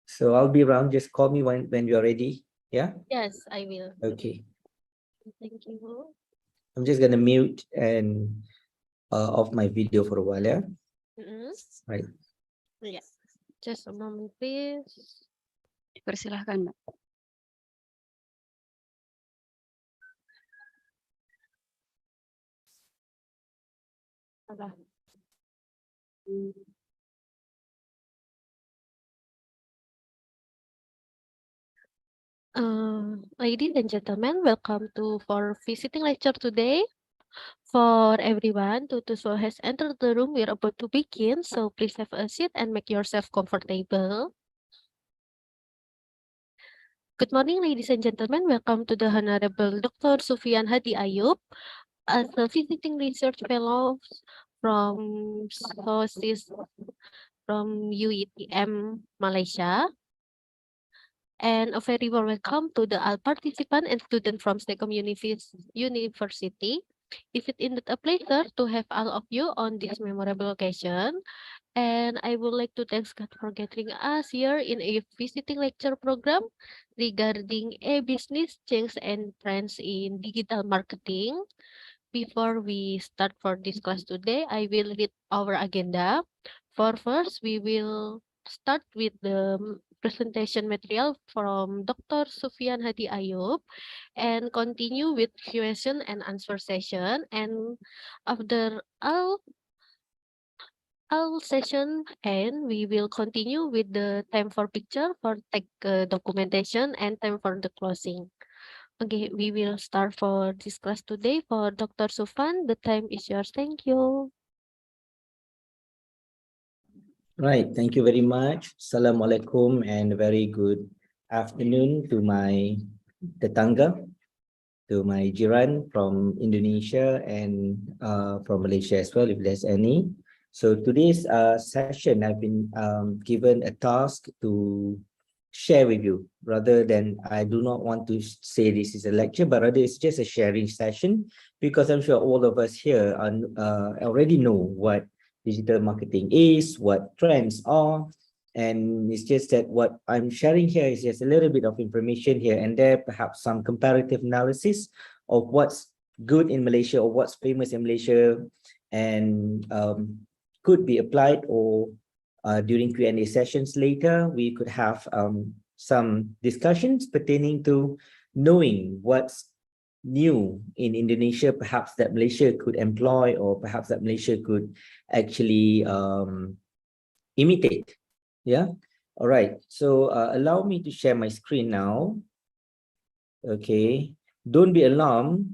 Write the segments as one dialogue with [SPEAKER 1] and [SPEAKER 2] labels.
[SPEAKER 1] So I'll be around. Just call me when you're ready. Yeah?
[SPEAKER 2] Yes, I will.
[SPEAKER 1] Okay.
[SPEAKER 2] Thank you.
[SPEAKER 1] I'm just gonna mute and off my video for a while, yeah? Right.
[SPEAKER 2] Yeah. Just a moment, please.
[SPEAKER 3] Persilahkan, Mbak.
[SPEAKER 2] Apa? Ladies and gentlemen, welcome to for visiting lecture today. For everyone, Tutus has entered the room. We're about to begin, so please have a seat and make yourself comfortable. Good morning, ladies and gentlemen. Welcome to the Honorable Dr. Suffian Hadi Ayub, as a visiting research fellow from CoESIS from UiTM, Malaysia. And a very warm welcome to the all participant and student from STEKOM University. If it indeed a pleasure to have all of you on this memorable occasion, and I would like to thank God for gathering us here in a visiting lecture program regarding a business change and trends in digital marketing. Before we start for this class today, I will read our agenda. For first, we will start with the presentation material from Dr. Suffian Hadi Ayub and continue with question and answer session. And after all session and we will continue with the time for picture for tech documentation and time for the closing. Okay, we will start for this class today for Dr. Sufan. The time is yours. Thank you.
[SPEAKER 1] Right. Thank you very much. Assalamualaikum and very good afternoon to my tetangga, to my jiran from Indonesia and from Malaysia as well, if there's any. So today's session, I've been given a task to share with you, rather than, I do not want to say this is a lecture, but rather it's just a sharing session, because I'm sure all of us here already know what digital marketing is, what trends are, and it's just that what I'm sharing here is just a little bit of information here and there, perhaps some comparative analysis of what's good in Malaysia or what's famous in Malaysia, and could be applied, or during Q&A sessions later, we could have some discussions pertaining to knowing what's new in Indonesia, perhaps that Malaysia could employ, or perhaps that Malaysia could actually imitate. Yeah. All right. So allow me to share my screen now. Okay. Don't be alarmed.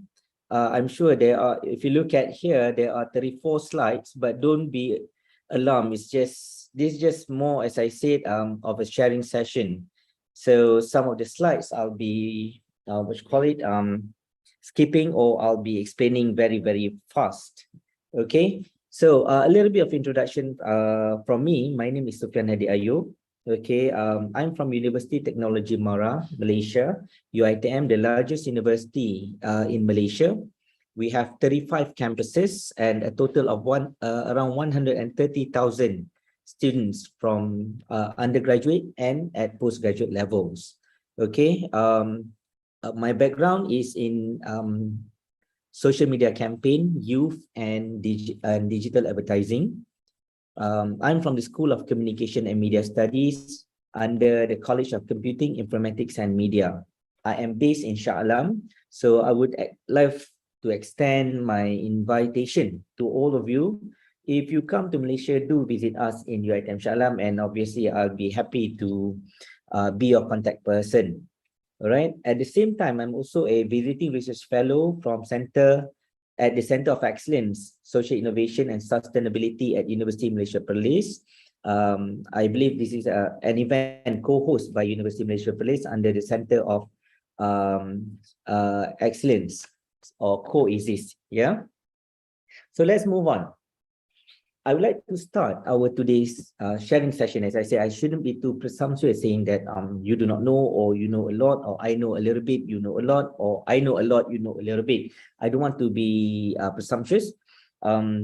[SPEAKER 1] I'm sure there are, if you look at here, there are 34 slides, but don't be alarmed. It's just, this is just more, as I said, of a sharing session. So some of the slides I'll be, what you call it, skipping, or I'll be explaining very, very fast. Okay. So a little bit of introduction from me. My name is Suffian Hadi Ayub. Okay, I'm from University Technology Mara, Malaysia, UiTM, the largest university in Malaysia. We have 35 campuses and a total of around 130,000 students from undergraduate and at postgraduate levels. Okay, my background is in social media campaign, youth, and digital advertising. I'm from the School of Communication and Media Studies under the College of Computing, Informatics and Media. I am based in Shah Alam, so I would love to extend my invitation to all of you. If you come to Malaysia, do visit us in UiTM Shah Alam, and obviously I'll be happy to be your contact person. All right. At the same time, I'm also a visiting research fellow from at the Center of Excellence, Social Innovation and Sustainability at Universiti Malaysia Perlis. I believe this is an event co-hosted by Universiti Malaysia Perlis under the Center of Excellence, or CoESIS. Yeah. So let's move on. I would like to start our today's sharing session. As I say, I shouldn't be too presumptuous saying that you do not know, or you know a lot, or I know a little bit, you know a lot, or I know a lot, you know a little bit. I don't want to be presumptuous.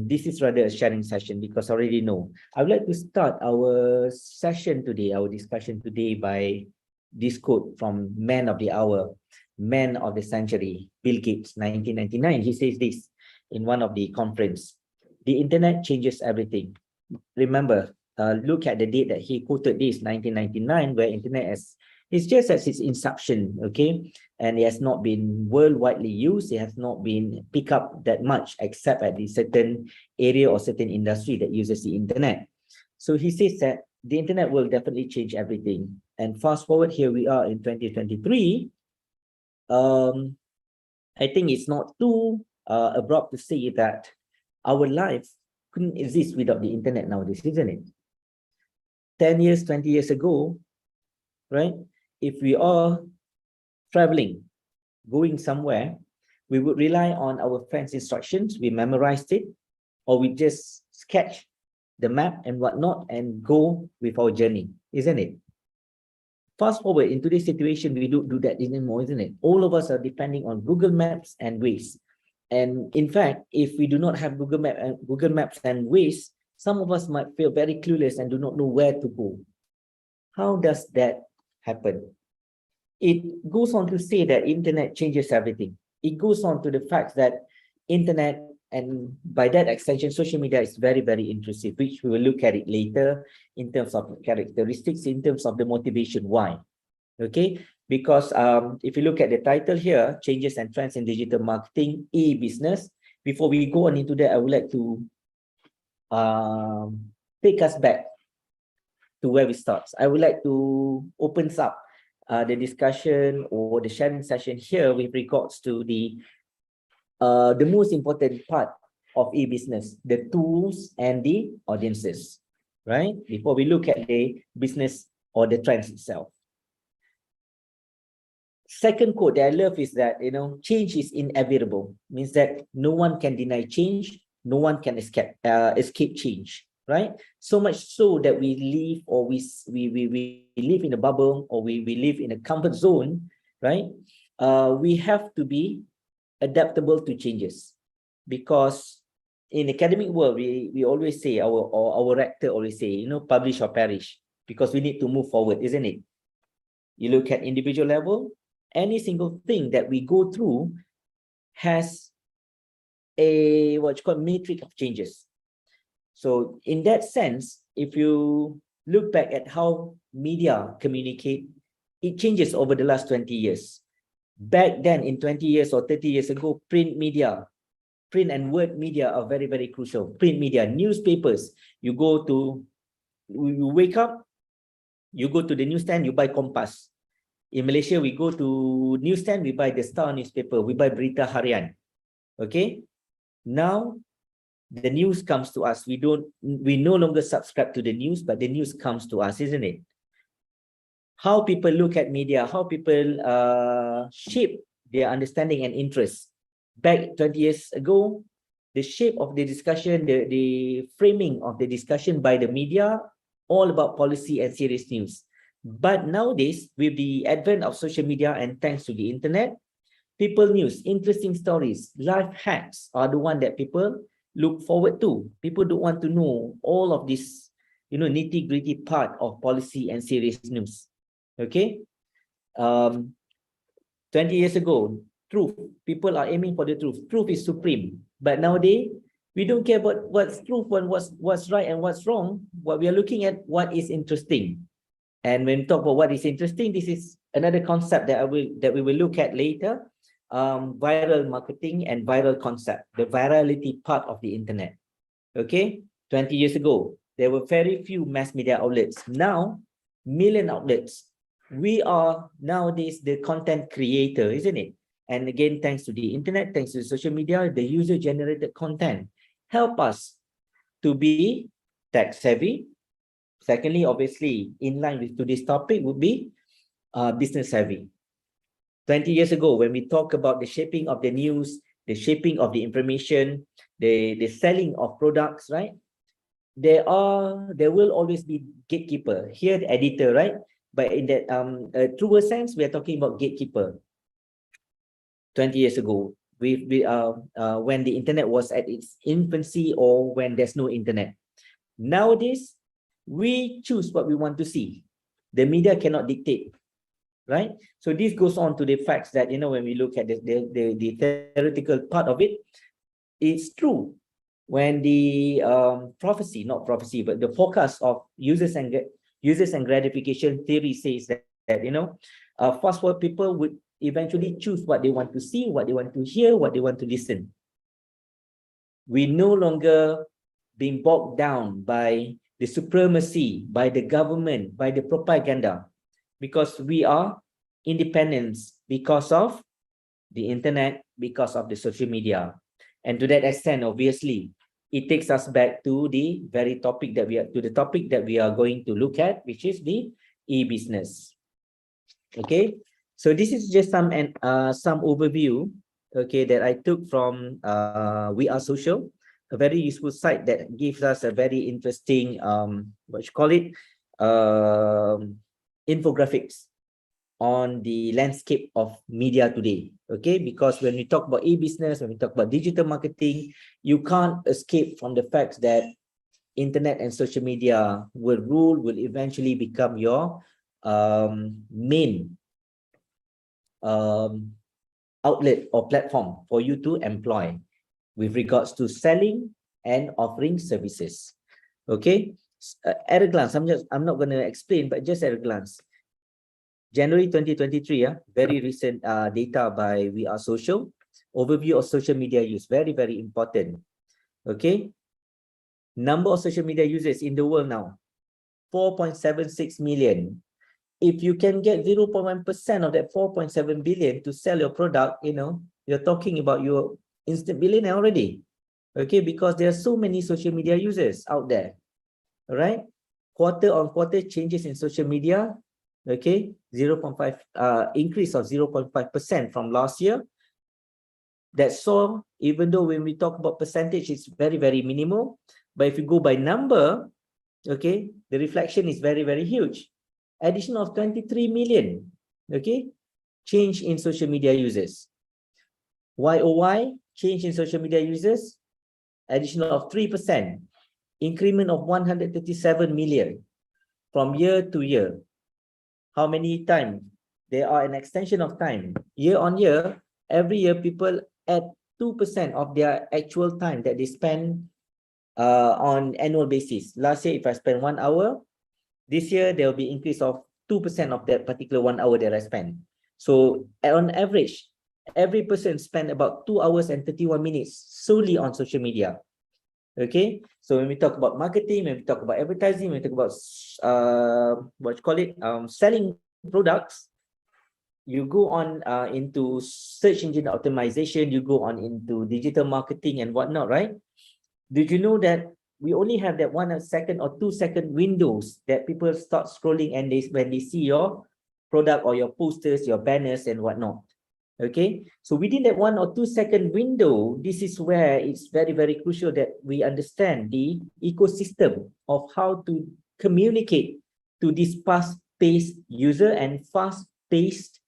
[SPEAKER 1] This is rather a sharing session because I already know. I would like to start our session today, our discussion today by this quote from Man of the Hour, Man of the Century, Bill Gates, 1999. He says this in one of the conference: the internet changes everything. Remember, look at the date that he quoted this, 1999, where internet is just at its inception, okay? And it has not been worldwidely used. It has not been picked up that much, except at the certain area or certain industry that uses the internet. So he says that the internet will definitely change everything. And fast forward, here we are in 2023. I think it's not too abrupt to say that our life couldn't exist without the internet nowadays, isn't it? 10 years, 20 years ago, right? If we are traveling, going somewhere, we would rely on our friends' instructions. We memorized it, or we just sketch the map and whatnot and go with our journey, isn't it? Fast forward in today's situation, we don't do that anymore, isn't it? All of us are depending on Google Maps and Waze. And in fact, if we do not have Google Maps and Waze, some of us might feel very clueless and do not know where to go. How does that happen? It goes on to say that internet changes everything. It goes on to the fact that internet, and by that extension, social media is very, very intrusive, which we will look at it later in terms of characteristics, in terms of the motivation. Why? Okay, because if you look at the title here, Changes and Trends in Digital Marketing, e-business. Before we go on into that, I would like to take us back to where we start. I would like to open up the discussion or the sharing session here with regards to the most important part of e-business, the tools and the audiences, right? Before we look at the business or the trends itself. Second quote that I love is that, change is inevitable. Means that no one can deny change, no one can escape change, right? So much so that we live, or we live in a bubble, or we live in a comfort zone, right? We have to be adaptable to changes, because in academic world, we always say, our rector always say, publish or perish, because we need to move forward, isn't it? You look at individual level, any single thing that we go through has a what you call matrix of changes. So in that sense, if you look back at how media communicate, it changes over the last 20 years. Back then, in 20 years or 30 years ago, print and word media are very, very crucial. Print media, newspapers, you wake up, you go to the newsstand, you buy Kompas. In Malaysia, we go to newsstand, we buy the Star newspaper, we buy Berita Harian. Okay, now the news comes to us. We no longer subscribe to the news, but the news comes to us, isn't it? How people look at media, how people shape their understanding and interest. Back 20 years ago, the shape of the discussion, the framing of the discussion by the media, all about policy and serious news. But nowadays, with the advent of social media and thanks to the internet, people news, interesting stories, life hacks are the one that people look forward to. People don't want to know all of this, nitty-gritty part of policy and serious news. Okay, 20 years ago, truth. People are aiming for the truth. Truth is supreme. But nowadays, we don't care about what's truth and what's right and what's wrong. What we are looking at, what is interesting. And when we talk about what is interesting, this is another concept that we will look at later. Viral marketing and viral concept, the virality part of the internet. Okay, 20 years ago, there were very few mass media outlets. Now, million outlets. We are nowadays the content creator, isn't it? And again, thanks to the internet, thanks to social media, the user-generated content help us to be tech savvy. Secondly, obviously, in line with today's topic would be business savvy. 20 years ago, when we talk about the shaping of the news, the shaping of the information, the selling of products, right? There will always be gatekeeper. Here, the editor, right? But in that truer sense, we are talking about gatekeeper. 20 years ago, when the internet was at its infancy or when there's no internet. Nowadays, we choose what we want to see. The media cannot dictate, right? So this goes on to the facts that, when we look at the theoretical part of it, it's true. When the not prophecy, but the forecast of users and gratification theory says that fast forward people would eventually choose what they want to see, what they want to hear, what they want to listen. We no longer being bogged down by the supremacy, by the government, by the propaganda, because we are independent because of the internet, because of the social media. And to that extent, obviously, it takes us back to the topic that we are going to look at, which is the e-business. Okay, so this is just some overview, okay, that I took from We Are Social, a very useful site that gives us a very interesting infographics on the landscape of media today. Okay, because when we talk about e-business, when we talk about digital marketing, you can't escape from the fact that internet and social media will eventually become your main outlet or platform for you to employ with regards to selling and offering services. Okay, at a glance, I'm not going to explain, but just at a glance, January 2023, very recent data by We Are Social, overview of social media use, very, very important. Okay, number of social media users in the world now, 4.76 million. If you can get 0.1% of that 4.7 billion to sell your product, you're talking about your instant billionaire already. Okay, because there are so many social media users out there. All right, quarter-on-quarter changes in social media. Okay, 0.5 increase of 0.5% from last year. That's all. Even though when we talk about percentage, it's very, very minimal. But if you go by number, okay, the reflection is very, very huge. Addition of 23 million, okay, change in social media users. YOY, change in social media users, additional of 3%, increment of 137 million from year to year. How many times? There are an extension of time. Year on year, every year people add 2% of their actual time that they spend on annual basis. Last year, if I spend 1 hour, this year there will be increase of 2% of that particular 1 hour that I spend. So on average, every person spend about 2 hours and 31 minutes solely on social media. Okay, so when we talk about marketing, when we talk about advertising, when we talk about selling products, you go on into search engine optimization, you go on into digital marketing and whatnot, right? Did you know that we only have that 1 second or 2 second windows that people start scrolling and when they see your product or your posters, your banners and whatnot? Okay, so within that 1 or 2 second window, this is where it's very, very crucial that we understand the ecosystem of how to communicate to this fast-paced user and fast-paced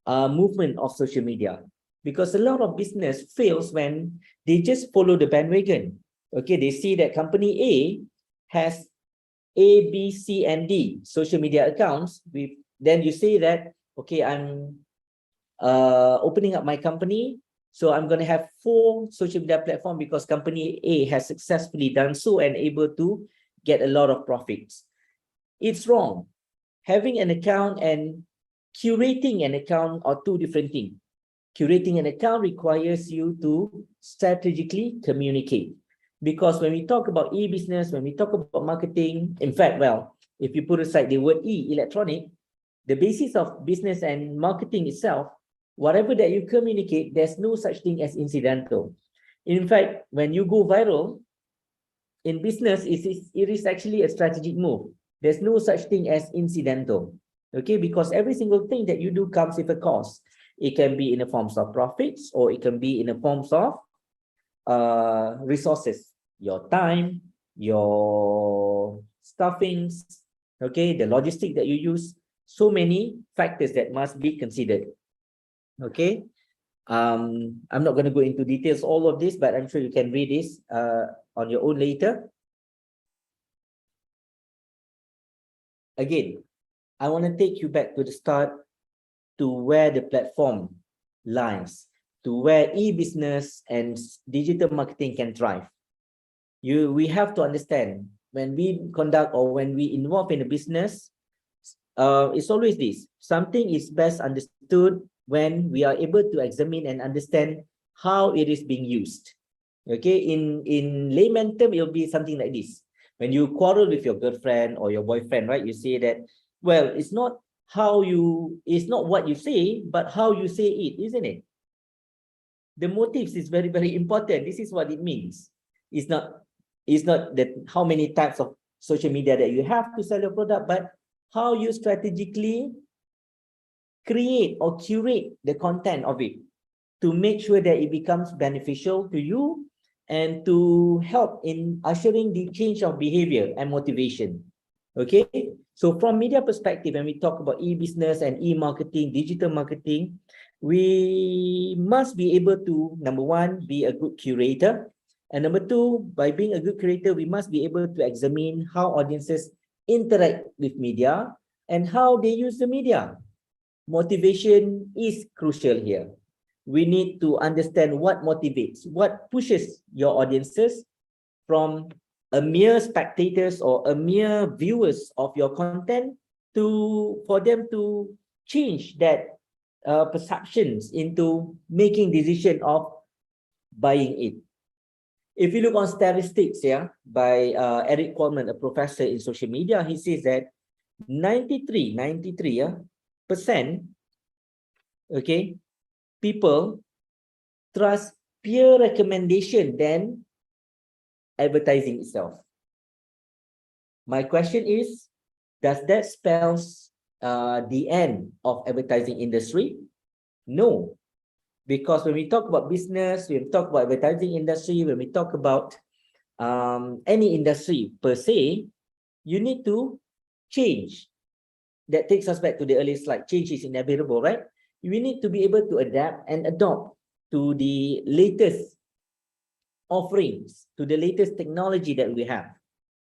[SPEAKER 1] movement of social media. Because a lot of business fails when they just follow the bandwagon. Okay, they see that company A has A, B, C, and D social media accounts. Then you say that, okay, I'm opening up my company, so I'm going to have 4 social media platforms because company A has successfully done so and able to get a lot of profits. It's wrong. Having an account and curating an account are two different things. Curating an account requires you to strategically communicate. Because when we talk about e-business, when we talk about marketing, in fact, well, if you put aside the word electronic, the basis of business and marketing itself, whatever that you communicate, there's no such thing as incidental. In fact, when you go viral in business, it is actually a strategic move. There's no such thing as incidental. Okay, because every single thing that you do comes with a cost. It can be in the forms of profits, or it can be in the forms of resources, your time, your stuffings, okay, the logistic that you use. So many factors that must be considered. Okay, I'm not going to go into details all of this, but I'm sure you can read this on your own later. Again, I want to take you back to the start, to where the platform lies, to where e-business and digital marketing can thrive. We have to understand, when we conduct or when we involve in a business, it's always this: something is best understood when we are able to examine and understand how it is being used. Okay, in layman term, it will be something like this. When you quarrel with your girlfriend or your boyfriend, right, you say that, well, it's not what you say, but how you say it, isn't it? The motives is very, very important. This is what it means. It's not that how many types of social media that you have to sell your product, but how you strategically create or curate the content of it to make sure that it becomes beneficial to you and to help in ushering the change of behavior and motivation. Okay, so from media perspective, when we talk about e-business and e-marketing, digital marketing, we must be able to, number one, be a good curator. And number two, by being a good curator, we must be able to examine how audiences interact with media and how they use the media. Motivation is crucial here. We need to understand what motivates, what pushes your audiences from a mere spectators or a mere viewers of your content for them to change that perceptions into making decision of buying it. If you look on statistics, by Eric Coleman, a professor in social media, he says that 93%, okay, people trust peer recommendation than advertising itself. My question is, does that spells the end of advertising industry? No, because when we talk about business, when we talk about advertising industry, when we talk about any industry per se, you need to change. That takes us back to the earlier slide. Change is inevitable, right? We need to be able to adapt and adopt to the latest offerings, to the latest technology that we have,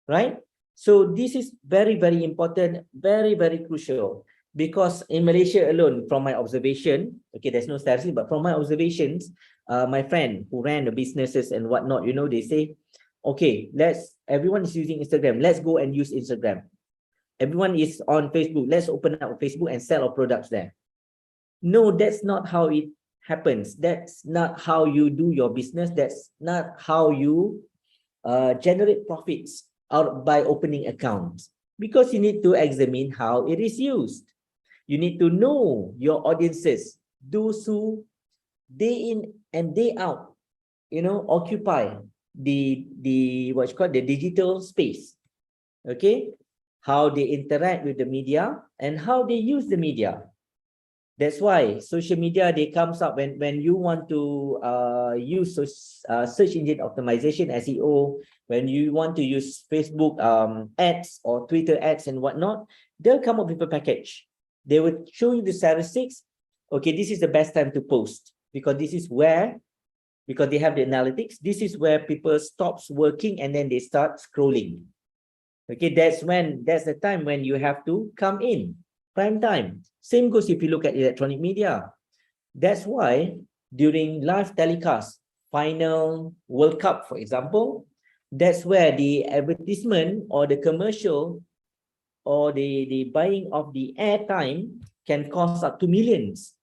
[SPEAKER 1] right? So this is very, very important, very, very crucial, because in Malaysia alone, from my observation, okay, there's no statistics, but from my observations, my friend who ran the businesses and whatnot, you know, they say, okay, everyone is using Instagram, let's go and use Instagram. Everyone is on Facebook, let's open up Facebook and sell our products there. No, that's not how it happens. That's not how you do your business. That's not how you generate profits out by opening accounts, because you need to examine how it is used. You need to know your audiences, those who day in and day out, you know, occupy the what's called the digital space. Okay, how they interact with the media and how they use the media. That's why social media, they comes up when you want to use search engine optimization, SEO, when you want to use Facebook ads or Twitter ads and whatnot, they'll come up with a package. They will show you the statistics. Okay, this is the best time to post, because this is where, because they have the analytics, this is where people stops working and then they start scrolling. Okay, that's the time when you have to come in. Prime time. Same goes if you look at electronic media. That's why during live telecast, final World Cup, for example, that's where the advertisement or the commercial or the buying of the airtime can cost up to millions,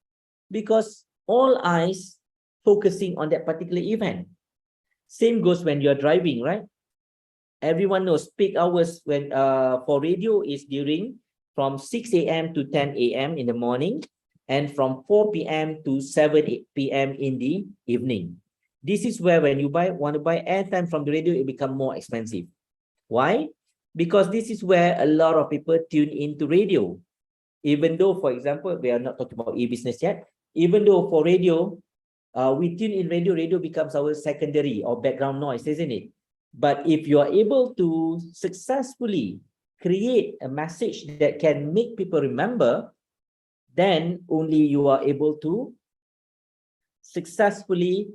[SPEAKER 1] because all eyes focusing on that particular event. Same goes when you're driving, right? Everyone knows peak hours when for radio is during from 6 a.m. to 10 a.m. in the morning, and from 4 p.m. to 7 p.m. in the evening. This is where when you want to buy airtime from the radio, it becomes more expensive. Why? Because this is where a lot of people tune into radio. Even though, for example, we are not talking about e-business yet, even though for radio, we tune in radio becomes our secondary or background noise, isn't it? But if you are able to successfully create a message that can make people remember, then only you are able to successfully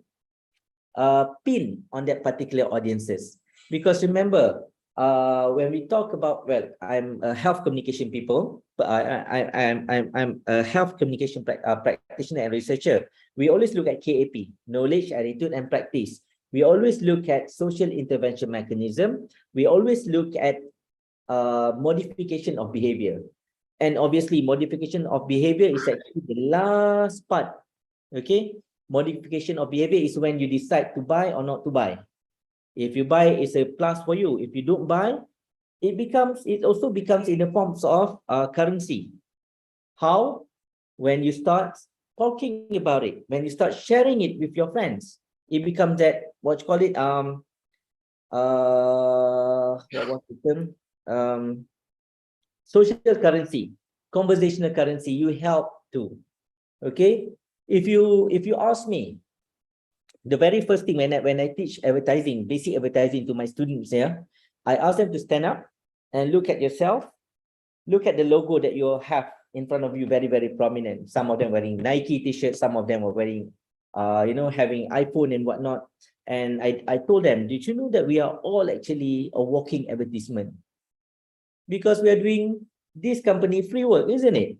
[SPEAKER 1] pin on that particular audiences. Because remember, when we talk about, well, I'm a health communication people, but I'm a health communication practitioner and researcher. We always look at KAP, knowledge, attitude, and practice. We always look at social intervention mechanism. We always look at modification of behavior. And obviously, modification of behavior is actually the last part. Okay, modification of behavior is when you decide to buy or not to buy. If you buy, it's a plus for you. If you don't buy, it also becomes in the forms of currency. How? When you start talking about it, when you start sharing it with your friends, it becomes that, what you call it, what's the term? Social currency, conversational currency. You help to. Okay, if you ask me, the very first thing when I teach advertising, basic advertising to my students here, I ask them to stand up and look at yourself, look at the logo that you have in front of you, very, very prominent. Some of them wearing Nike t-shirts, some of them are wearing, having iPhone and whatnot. And I told them, did you know that we are all actually a walking advertisement? Because we are doing this company free work, isn't it?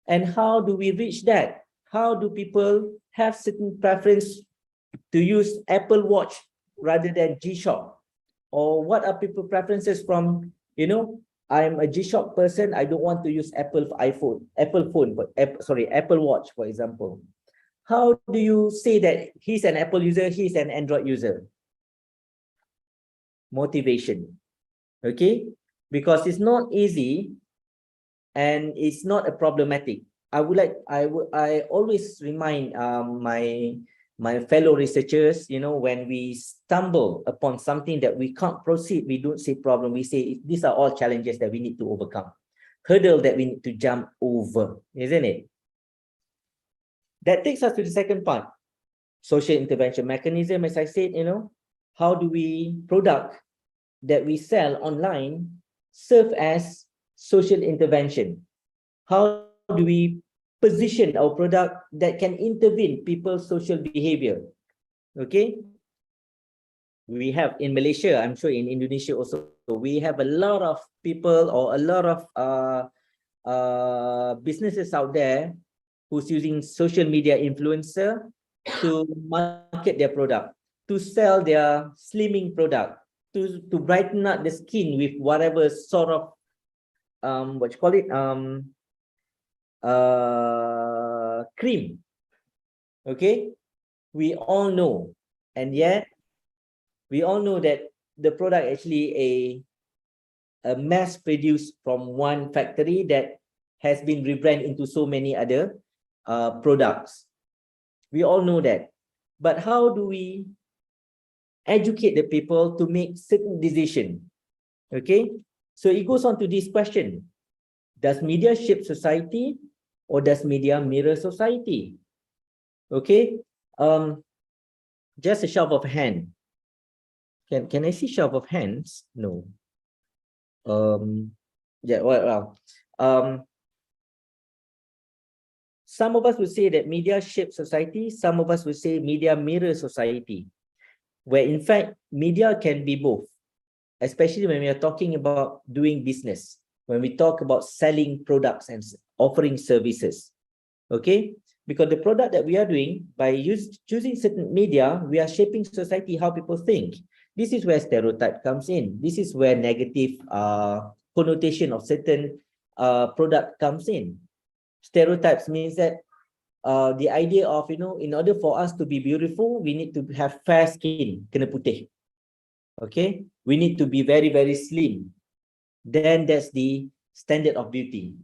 [SPEAKER 1] And how do we reach that? How do people have certain preference to use Apple Watch rather than G-Shock? Or what are people preferences from, I'm a G-Shock person, I don't want to use Apple Watch, for example. How do you say that he's an Apple user, he's an Android user? Motivation. Okay? Because it's not easy and it's not a problematic. I always remind my fellow researchers, when we stumble upon something that we can't proceed, we don't say problem, we say these are all challenges that we need to overcome, hurdle that we need to jump over, isn't it? That takes us to the second part, social intervention mechanism. As I said, how do we product that we sell online serve as social intervention? How do we position our product that can intervene people's social behavior? Okay, we have in Malaysia, I'm sure in Indonesia also, we have a lot of people or a lot of businesses out there who's using social media influencer to market their product, to sell their slimming product, to brighten up the skin with whatever sort of cream. Okay, we all know, and yet we all know that the product actually a mass produced from one factory that has been rebranded into so many other products. We all know that, but how do we educate the people to make certain decision? Okay, so it goes on to this question: does media shape society or does media mirror society? Okay, just a show of hand. Can I see show of hands? No. Yeah. Well. Some of us would say that media shape society. Some of us would say media mirror society, where in fact media can be both, especially when we are talking about doing business, when we talk about selling products and offering services. Okay, because the product that we are doing, by choosing certain media, we are shaping society, how people think. This is where stereotype comes in. This is where negative connotation of certain product comes in. Stereotypes means that the idea of, in order for us to be beautiful, we need to have fair skin, kena putih. Okay, we need to be very, very slim. Then that's the standard of beauty.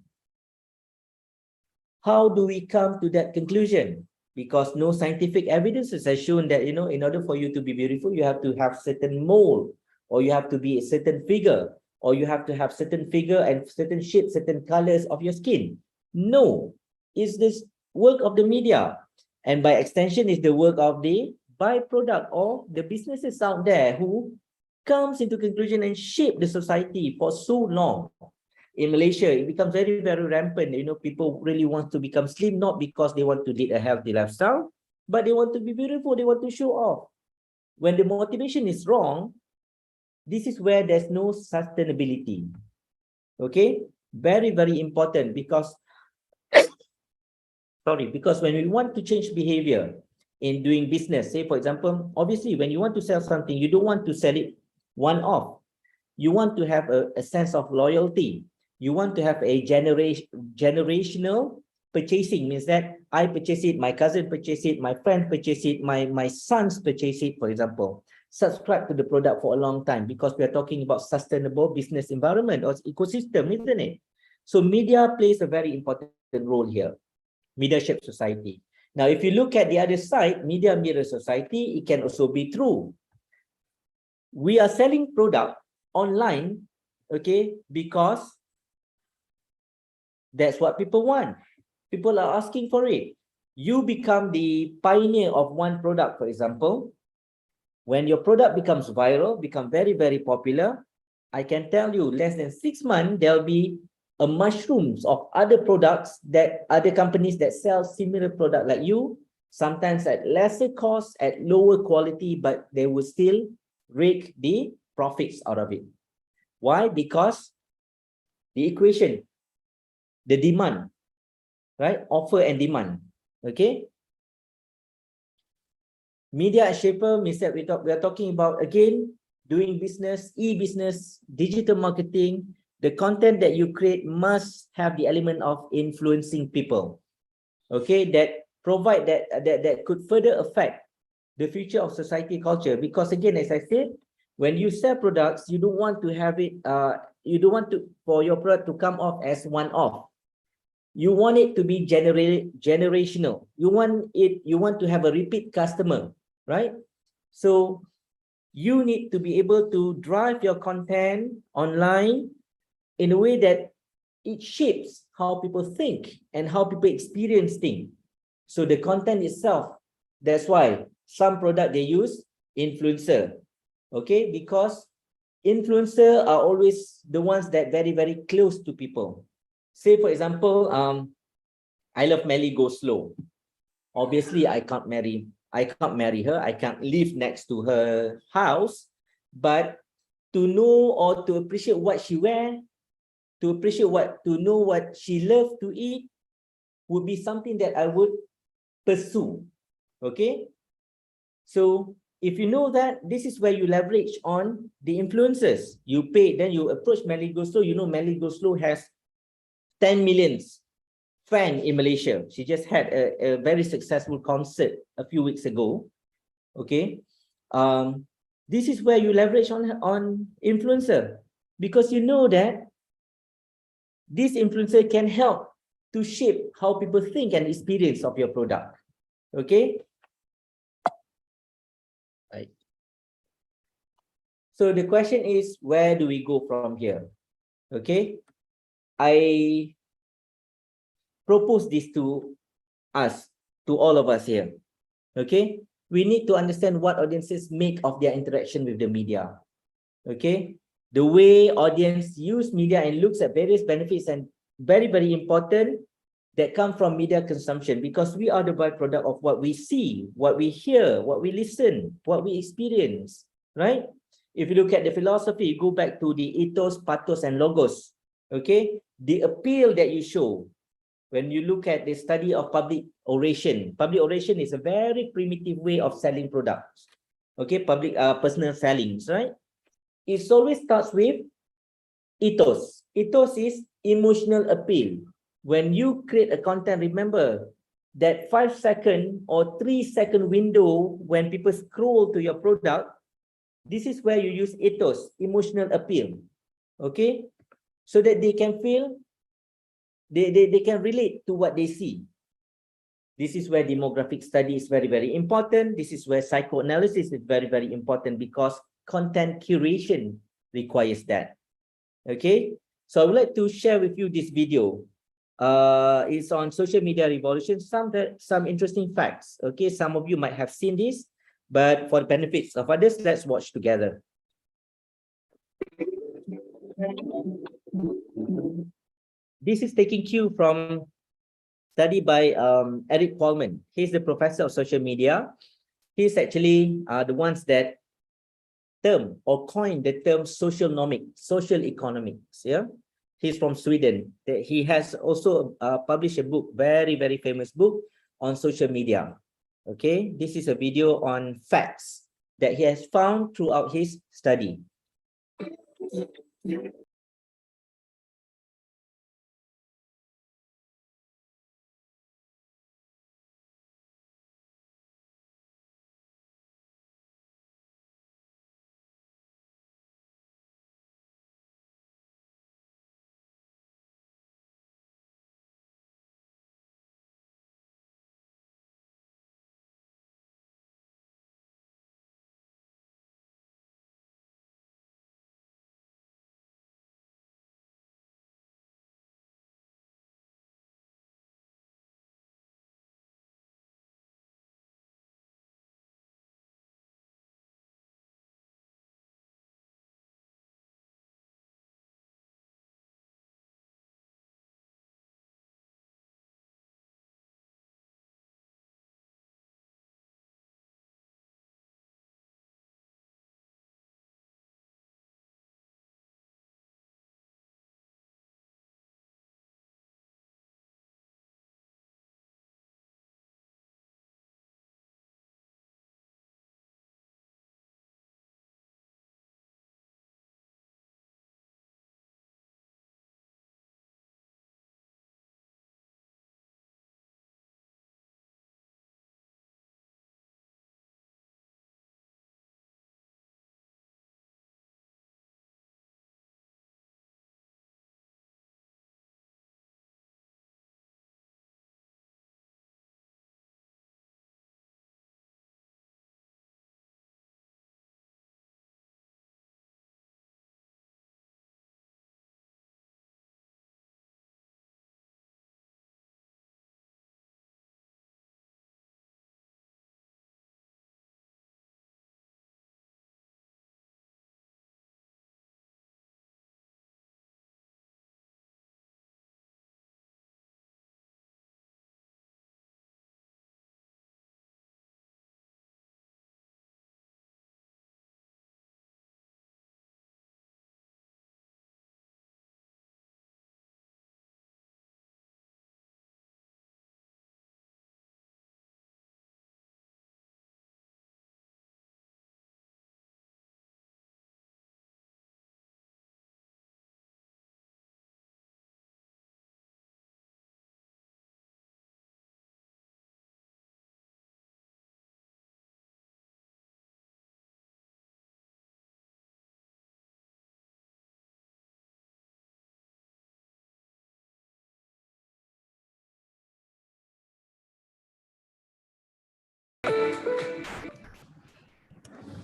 [SPEAKER 1] How do we come to that conclusion? Because no scientific evidence has shown that, in order for you to be beautiful, you have to have certain mold, or you have to be a certain figure, or you have to have certain figure and certain shape, certain colors of your skin. No, it's this work of the media, and by extension is the work of the byproduct or the businesses out there who comes into conclusion and shape the society for so long. In Malaysia, it becomes very, very rampant. People really want to become slim, not because they want to lead a healthy lifestyle, but they want to be beautiful, they want to show off. When the motivation is wrong, this is where there's no sustainability. Okay, very, very important, because because when we want to change behavior in doing business, say for example, obviously when you want to sell something, you don't want to sell it one-off. You want to have a sense of loyalty. You want to have a generational purchasing, means that I purchase it, my cousin purchase it, my friend purchase it, my sons purchase it, for example. Subscribe to the product for a long time, because we are talking about sustainable business environment or ecosystem, isn't it? So media plays a very important role here. Media shapes society. Now, if you look at the other side, media mirrors society, it can also be true. We are selling product online, okay, because that's what people want. People are asking for it. You become the pioneer of one product, for example. When your product becomes viral, become very, very popular, I can tell you, less than 6 months, there'll be a mushrooms of other products, that other companies that sell similar product like you, sometimes at lesser cost, at lower quality, but they will still rake the profits out of it. Why? Because the equation, the demand, right? Offer and demand. Okay. Media as shaper means that we are talking about, again, doing business, e-business, digital marketing. The content that you create must have the element of influencing people. Okay, that provide that could further affect the future of society culture. Because again, as I said, when you sell products, you don't want to have it, you don't want to for your product to come off as one-off. You want it to be generational. You want to have a repeat customer, right? So you need to be able to drive your content online in a way that it shapes how people think and how people experience things. So the content itself, that's why some product they use influencer, okay? Because influencer are always the ones that very, very close to people. Say for example, I love Melly Go Slow. Obviously, I can't marry her. I can't live next to her house, but to know or to appreciate what she wears, to know what she loves to eat, would be something that I would pursue. Okay. So if you know that, this is where you leverage on the influencers. You pay, then you approach Melly Go Slow. You know, Melly Go Slow has 10 million fan in Malaysia. She just had a very successful concert a few weeks ago. Okay. This is where you leverage on influencer, because you know that this influencer can help to shape how people think and experience of your product. Okay. Right. So the question is, where do we go from here? Okay. I propose this to us, to all of us here. Okay. We need to understand what audiences make of their interaction with the media. Okay. The way audience use media and looks at various benefits, and very, very important, that come from media consumption, because we are the byproduct of what we see, what we hear, what we listen, what we experience, right? If you look at the philosophy, go back to the ethos, pathos, and logos. Okay. The appeal that you show. When you look at the study of public oration is a very primitive way of selling products. Okay, personal sellings, right? It always starts with ethos. Ethos is emotional appeal. When you create a content, remember that 5-second or 3-second window when people scroll to your product, this is where you use ethos, emotional appeal. Okay, so that they can feel, they can relate to what they see. This is where demographic study is very, very important. This is where psychoanalysis is very, very important, because content curation requires that. Okay, so I would like to share with you this video. It's on social media revolution. Some interesting facts. Okay, some of you might have seen this, but for the benefits of others, let's watch together. This is taking cue from study by Eric Polman. He's the professor of social media. He's actually the ones that term or coined the term social economics. Yeah, he's from Sweden. He has also published a book, very famous book on social media. Okay, this is a video on facts that he has found throughout his study.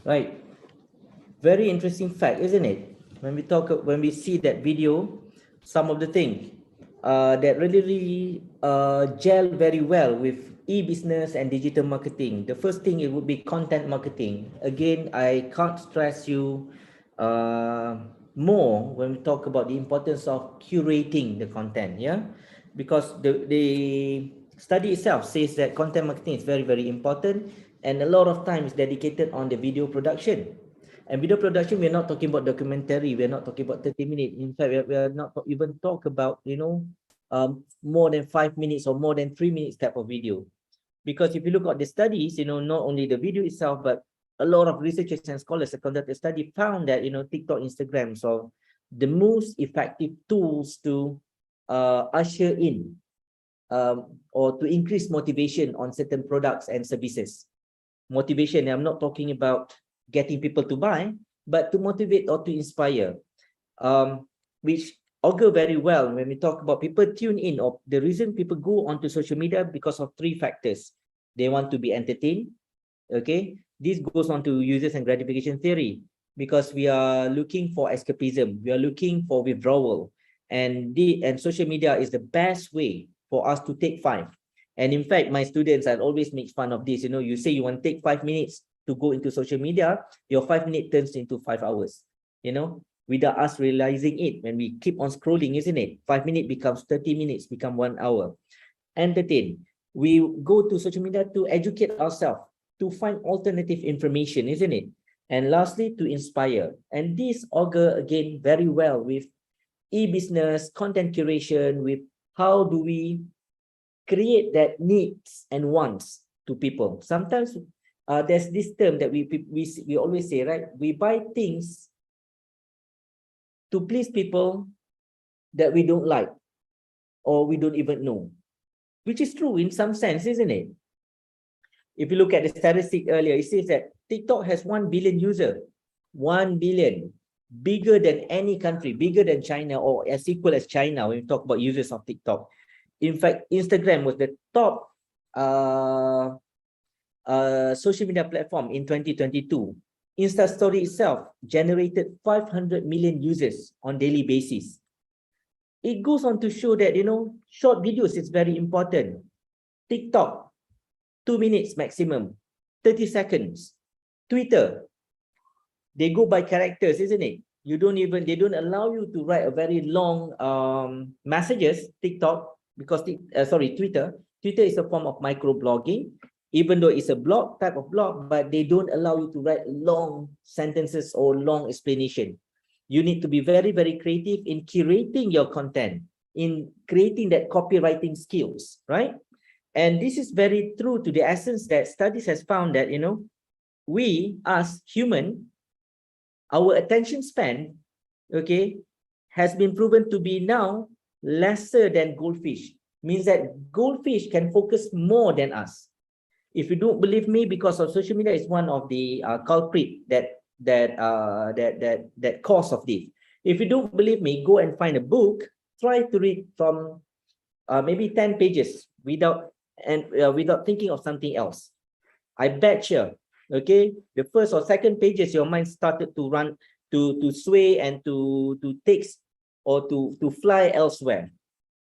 [SPEAKER 1] Right. Very interesting fact, isn't it? When we see that video, some of the things that really gel very well with e-business and digital marketing. The first thing, it would be content marketing. Again, I can't stress you more when we talk about the importance of curating the content. Yeah, because the study itself says that content marketing is very important, and a lot of time is dedicated on the video production. And video production, we're not talking about documentary, we're not talking about 30 minutes. In fact, we are not even talk about, more than 5 minutes or more than 3 minutes type of video. Because if you look at the studies, not only the video itself, but a lot of researchers and scholars that conducted the study found that, TikTok, Instagram, so the most effective tools to usher in or to increase motivation on certain products and services. Motivation, I'm not talking about getting people to buy, but to motivate or to inspire, which augur very well when we talk about people tune in, or the reason people go onto social media because of 3 factors. They want to be entertained. Okay, this goes on to users and gratification theory, because we are looking for escapism, we are looking for withdrawal, and social media is the best way for us to take 5. And in fact, my students, I always make fun of this. You say you want to take 5 minutes to go into social media, your 5 minutes turns into 5 hours, without us realizing it. When we keep on scrolling, isn't it? 5 minutes becomes 30 minutes, become 1 hour. entertain. We go to social media to educate ourselves, to find alternative information, isn't it? And lastly, to inspire. And this augur again very well with e-business, content curation, with how do we create that needs and wants to people. Sometimes there's this term that we always say, right? We buy things to please people that we don't like or we don't even know, which is true in some sense, isn't it? If you look at the statistic earlier, it says that TikTok has 1 billion users, 1 billion, bigger than any country, bigger than China or as equal as China when we talk about users of TikTok. In fact, Instagram was the top social media platform in 2022. Insta Story itself generated 500 million users on daily basis. It goes on to show that, you know, short videos is very important. TikTok, 2 minutes maximum, 30 seconds. Twitter, they go by characters, isn't it? They don't allow you to write a very long messages, TikTok, because Twitter is a form of microblogging, even though it's a blog type of blog, but they don't allow you to write long sentences or long explanation. You need to be very, very creative in curating your content, in creating that copywriting skills, right? And this is very true to the essence that studies has found that, you know, we as human, our attention span, okay, has been proven to be now lesser than goldfish. Means that goldfish can focus more than us. If you don't believe me, because of social media is one of the culprit that cause of this. If you don't believe me, go and find a book. Try to read from maybe 10 pages without thinking of something else. I bet you, okay, the first or second pages, your mind started to run, to sway and to take or to fly elsewhere,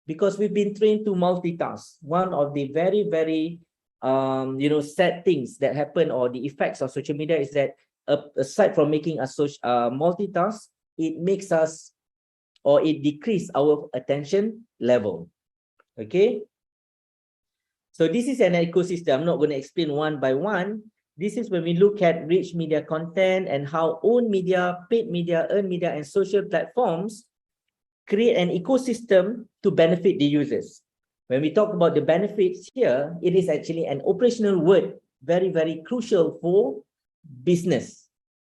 [SPEAKER 1] because we've been trained to multitask. One of the very, very sad things that happen, or the effects of social media, is that aside from making us multitask, it makes us, or it decreases our attention level. Okay, so this is an ecosystem. I'm not going to explain one by one. This is when we look at rich media content and how own media, paid media, earned media, and social platforms create an ecosystem to benefit the users. When we talk about the benefits here, it is actually an operational word, very, very crucial for business,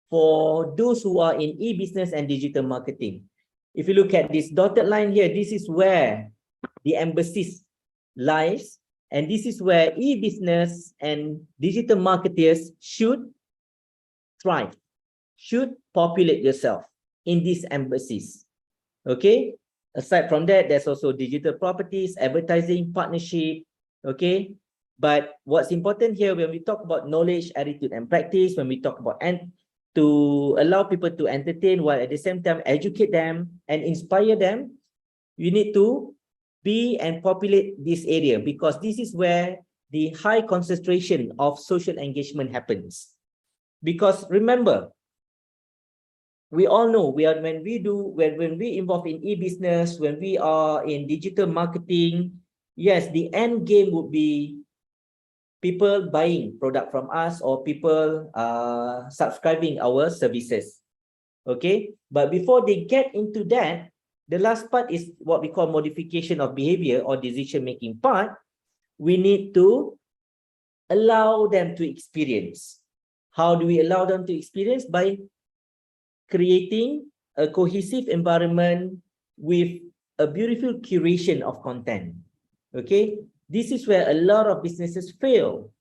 [SPEAKER 1] for those who are in e-business and digital marketing. If you look at this dotted line here, this is where the emphasis lies, and this is where e-business and digital marketers should thrive, should populate yourself in these emphases. Okay, aside from that, there's also digital properties, advertising, partnership. Okay, but what's important here when we talk about knowledge, attitude, and practice, when we talk about to allow people to entertain while at the same time educate them and inspire them, you need to be and populate this area, because this is where the high concentration of social engagement happens. Because remember, we all know when we involve in e-business, when we are in digital marketing, yes, the end game would be people buying product from us or people subscribing our services. Okay, but before they get into that, the last part is what we call modification of behavior or decision-making part. We need to allow them to experience. How do we allow them to experience? By creating a cohesive environment with a beautiful curation of content. Okay, this is where a lot of businesses fail.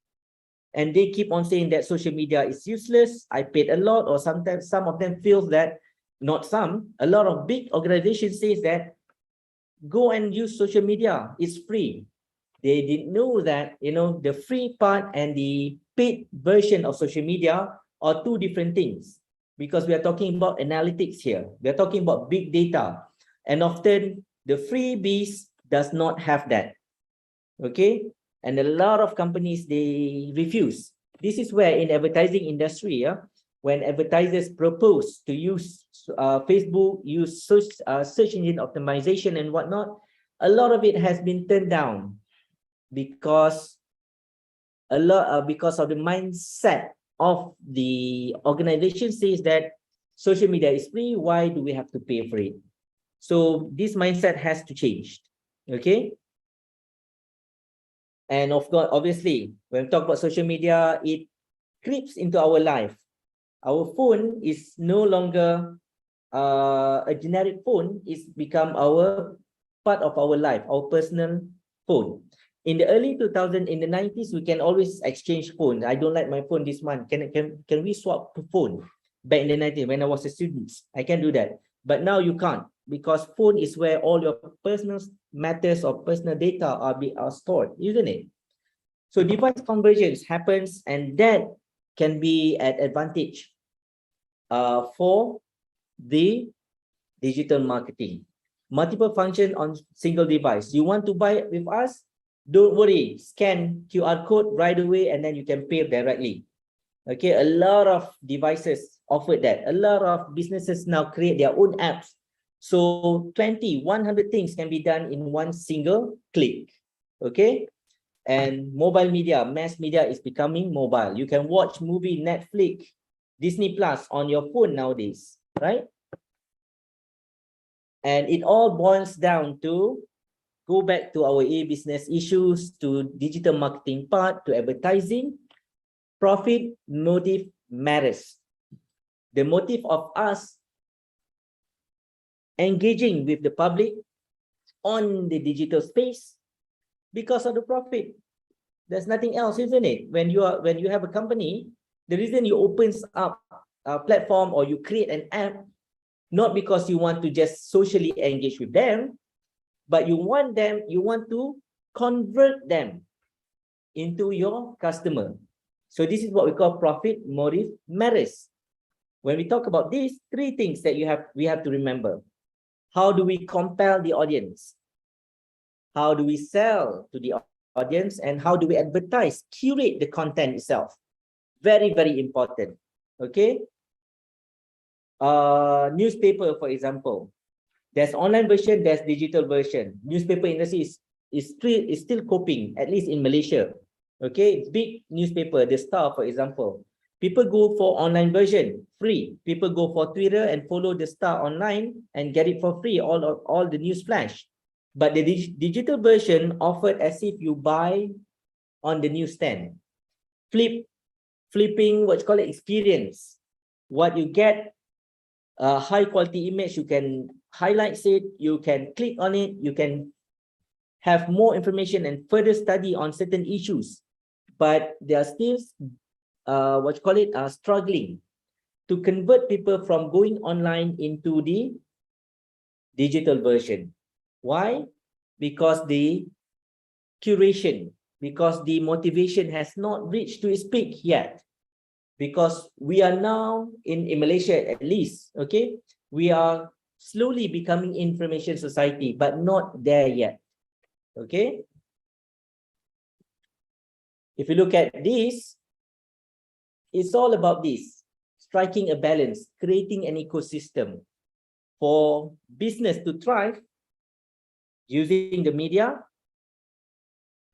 [SPEAKER 1] And they keep on saying that social media is useless. I paid a lot, or sometimes some of them feel that, not some, a lot of big organizations says that go and use social media, it's free. They didn't know that, you know, the free part and the paid version of social media are two different things, because we are talking about analytics here. We are talking about big data, and often the freebies does not have that. Okay, and a lot of companies, they refuse. This is where in advertising industry, when advertisers propose to use Facebook, use search engine optimization and whatnot, a lot of it has been turned down. because because of the mindset of the organization says that social media is free, why do we have to pay for it? So this mindset has to change. Okay. And of course, obviously, when we talk about social media, it creeps into our life. Our phone is no longer a generic phone, it's become our part of our life, our personal phone. In the early 2000s, in the 90s, we can always exchange phones. I don't like my phone this month. Can we swap the phone? Back in the 90s, when I was a student, I can do that. But now you can't, because phone is where all your personal matters or personal data are stored, isn't it? So device convergence happens, and that can be an advantage for the digital marketing. Multiple function on single device. You want to buy with us? Don't worry, scan QR code right away and then you can pay directly. Okay, a lot of devices offer that. A lot of businesses now create their own apps. So 100 things can be done in one single click. Okay, and mobile media, mass media is becoming mobile. You can watch movie, Netflix, Disney Plus on your phone nowadays, right? And it all boils down to go back to our business issues, to digital marketing part, to advertising. Profit motive matters. The motive of us engaging with the public on the digital space because of the profit. There's nothing else, isn't it? When you have a company, the reason you opens up a platform or you create an app, not because you want to just socially engage with them, but you want to convert them into your customer. So this is what we call profit motive matters. When we talk about these three things that we have to remember. How do we compel the audience? How do we sell to the audience? And how do we advertise, curate the content itself? Very, very important. Okay. Newspaper, for example. There's online version, there's digital version. Newspaper industry is still coping, at least in Malaysia. Okay, big newspaper, The Star, for example. People go for online version, free. People go for Twitter and follow The Star online and get it for free, all the news flash. But the digital version offered as if you buy on the newsstand. Flipping, what you call it, experience. What you get, high quality image, you can highlight it, you can click on it, you can have more information and further study on certain issues. But they are still, struggling to convert people from going online into the digital version. Why? Because the curation, because the motivation has not reached to its peak yet. Because we are now in Malaysia, at least, okay, we are slowly becoming information society, but not there yet. Okay. If you look at this, it's all about this, striking a balance, creating an ecosystem for business to thrive using the media,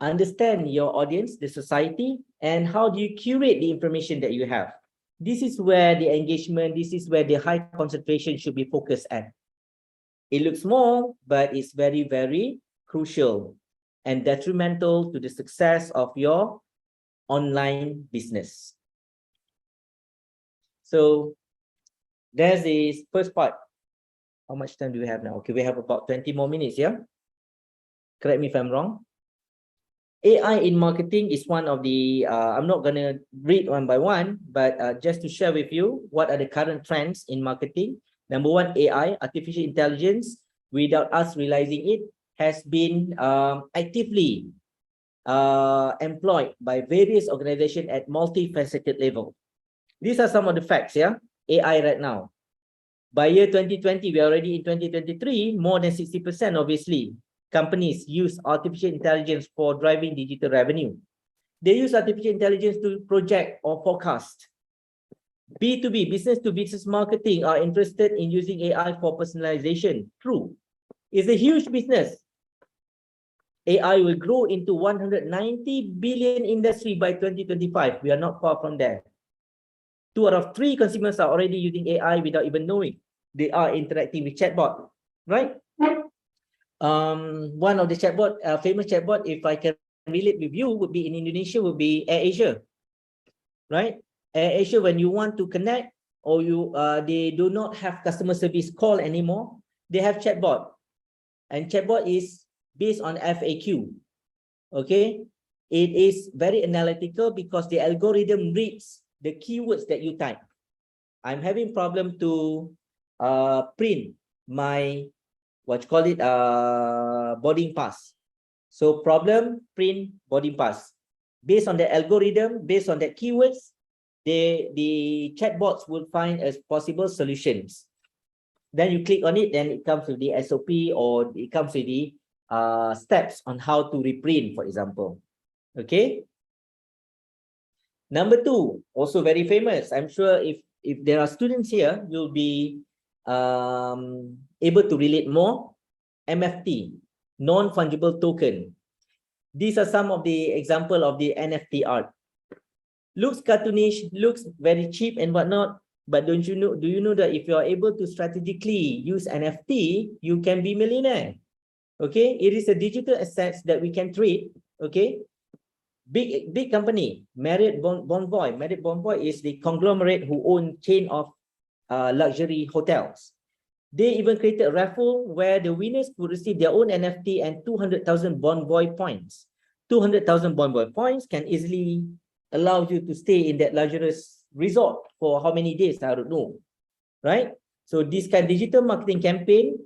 [SPEAKER 1] understand your audience, the society, and how do you curate the information that you have. This is where the engagement, this is where the high concentration should be focused at. It looks small, but it's very, very crucial and detrimental to the success of your online business. So there's the first part. How much time do we have now? Okay, we have about 20 more minutes, yeah? Correct me if I'm wrong. AI in marketing is one of the, I'm not going to read one by one, but just to share with you what are the current trends in marketing. Number one, AI, artificial intelligence, without us realizing it, has been actively employed by various organizations at multifaceted level. These are some of the facts, yeah? AI right now. By year 2020, we are already in 2023, more than 60%, obviously. Companies use artificial intelligence for driving digital revenue. They use artificial intelligence to project or forecast. B2B, business to business marketing, are interested in using AI for personalization. True. It's a huge business. AI will grow into 190 billion industry by 2025. We are not far from there. 2 out of 3 consumers are already using AI without even knowing. They are interacting with chatbot, right? One of the chatbot, famous chatbot, if I can relate with you, would be in Indonesia, would be AirAsia, right? AirAsia, when you want to connect or they do not have customer service call anymore, they have chatbot, and chatbot is based on FAQ. Okay, it is very analytical because the algorithm reads the keywords that you type. I'm having problem to print my boarding pass. So problem, print boarding pass. Based on the algorithm, based on the keywords, the chatbots will find as possible solutions. Then you click on it, then it comes with the SOP, or it comes with the steps on how to reprint, for example. Okay. Number 2, also very famous. I'm sure if there are students here, you'll be able to relate more. MFT, non-fungible token. These are some of the example of the NFT art. Looks cartoonish, looks very cheap and whatnot, but do you know that if you are able to strategically use NFT, you can be millionaire? Okay, it is a digital assets that we can trade. Okay, big company, Marriott Bonvoy. Marriott Bonvoy is the conglomerate who own chain of luxury hotels. They even created a raffle where the winners could receive their own NFT and 200,000 Bonvoy points. 200,000 Bonvoy points can easily allow you to stay in that luxurious resort for how many days, I don't know, right? So this kind of digital marketing campaign,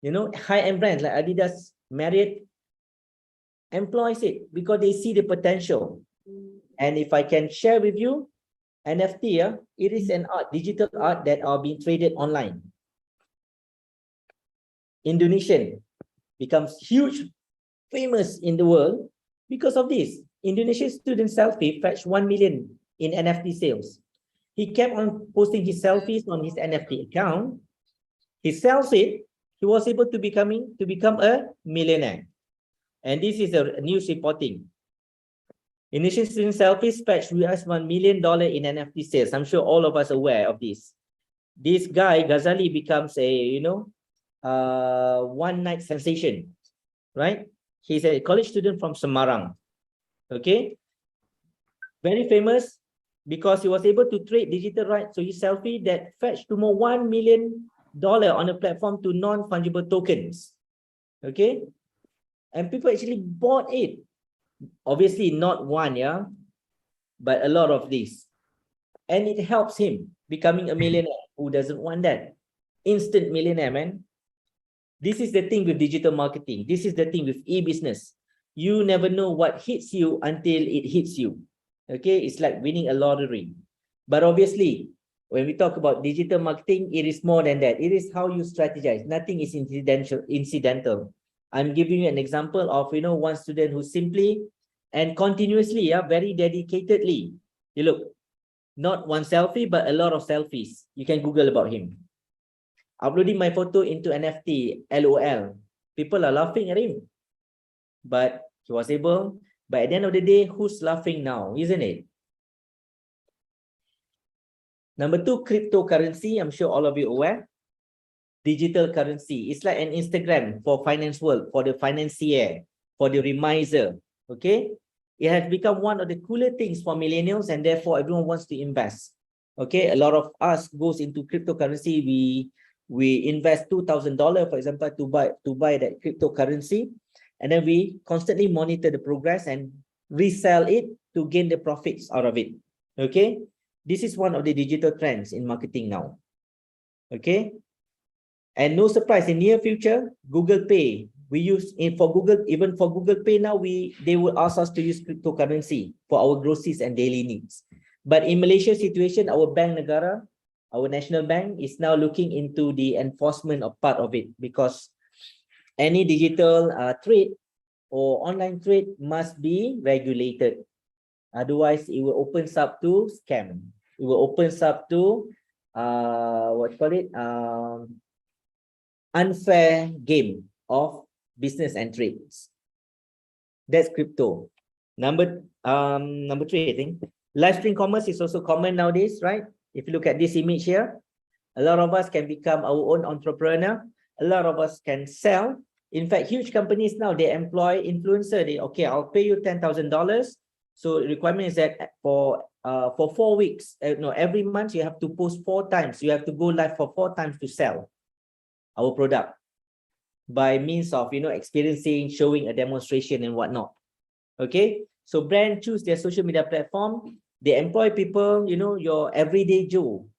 [SPEAKER 1] you know, high-end brands like Adidas, Marriott employs it because they see the potential. And if I can share with you, NFT, it is an art, digital art that are being traded online. Indonesian becomes huge, famous in the world because of this. Indonesian student selfie fetched 1 million in NFT sales. He kept on posting his selfies on his NFT account. He sells it. He was able to become a millionaire. And this is a news reporting. Indonesian student selfies fetched US $1 million in NFT sales. I'm sure all of us are aware of this. This guy, Ghazali, becomes a, one-night sensation, right? He's a college student from Semarang. Okay, very famous because he was able to trade digital rights. So his selfie that fetched to more $1 million on a platform to non-fungible tokens. Okay, and people actually bought it. Obviously not one, but a lot of these, and it helps him becoming a millionaire. Who doesn't want that? Instant millionaire, man. This is the thing with digital marketing. This is the thing with e-business. You never know what hits you until it hits you. Okay, it's like winning a lottery. But obviously, when we talk about digital marketing, it is more than that. It is how you strategize. Nothing is incidental. I'm giving you an example of, one student who simply and continuously, very dedicatedly, you look, not one selfie, but a lot of selfies. You can Google about him. Uploading my photo into NFT, LOL. People are laughing at him. But he was able, but at the end of the day, who's laughing now, isn't it? Number 2, cryptocurrency. I'm sure all of you are aware. Digital currency. It's like an Instagram for finance world, for the financier, for the remiser. Okay? It has become one of the cooler things for millennials, and therefore everyone wants to invest. Okay? A lot of us goes into cryptocurrency. We invest $2,000, for example, to buy that cryptocurrency. And then we constantly monitor the progress and resell it to gain the profits out of it. Okay, this is one of the digital trends in marketing now. Okay, and no surprise, in near future, Google Pay, we use it for Google. Even for Google Pay now, they will ask us to use cryptocurrency for our groceries and daily needs. But in Malaysia situation, our bank negara, our national bank, is now looking into the enforcement of part of it, because any digital trade or online trade must be regulated. Otherwise, it will open up to scam. It will open up to unfair game of business and trades. That's crypto. Number three, I think. Live stream commerce is also common nowadays, right? If you look at this image here, a lot of us can become our own entrepreneur. A lot of us can sell. In fact, huge companies now, they employ influencer. Okay, I'll pay you $10,000. So the requirement is that for 4 weeks, no, every month you have to post 4 times. You have to go live for 4 times to sell our product by means of, experiencing, showing a demonstration and whatnot. Okay, so brand choose their social media platform. They employ people, your everyday Joe,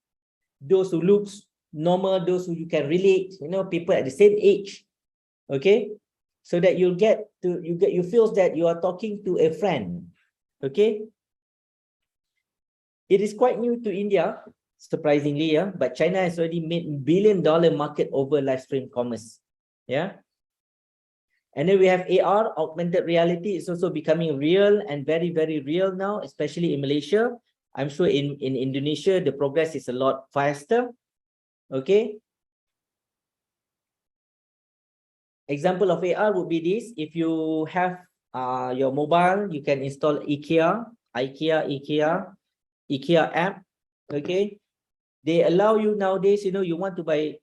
[SPEAKER 1] those who looks normal, those who you can relate, people at the same age. Okay, so that you feel that you are talking to a friend. Okay, it is quite new to India, surprisingly, yeah, but China has already made $1 billion market over live stream commerce. Yeah. And then we have AR, augmented reality, is also becoming real and very, very real now, especially in Malaysia. I'm sure in Indonesia, the progress is a lot faster. Okay. Example of AR would be this. If you have your mobile, you can install IKEA app. Okay. They allow you nowadays, you want to buy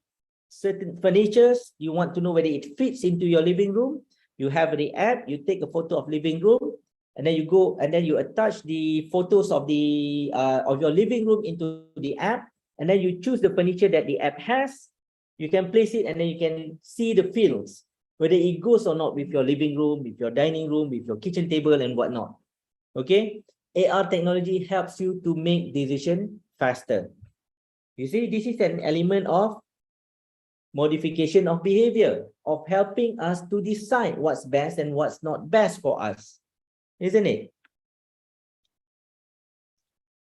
[SPEAKER 1] certain furnitures, you want to know whether it fits into your living room. You have the app, you take a photo of living room, and then you go and then you attach the photos of the of your living room into the app, and then you choose the furniture that the app has. You can place it, and then you can see the fields, whether it goes or not with your living room, with your dining room, with your kitchen table and whatnot. Okay, AR technology helps you to make decision faster. You see, this is an element of modification of behavior, of helping us to decide what's best and what's not best for us, isn't it?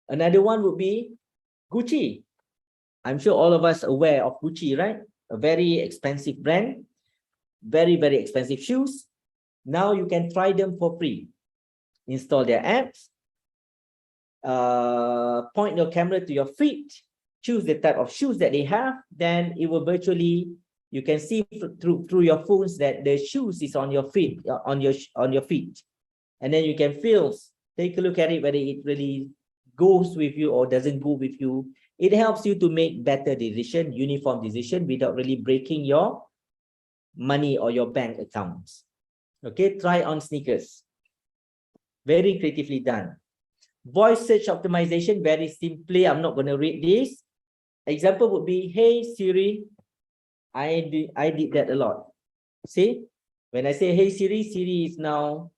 [SPEAKER 1] Another one would be Gucci. I'm sure all of us are aware of Gucci, right? A very expensive brand, very, very expensive shoes. Now you can try them for free. Install their apps, point your camera to your feet, choose the type of shoes that they have, then it will virtually, you can see through your phones that the shoes is on your feet, on your feet. And then you can feel, take a look at it, whether it really goes with you or doesn't go with you. It helps you to make better decision, uniform decision, without really breaking your money or your bank accounts. Okay, try on sneakers. Very creatively done. Voice search optimization, very simply, I'm not going to read this. Example would be, hey Siri, I did that a lot. See, when I say hey Siri, Siri is now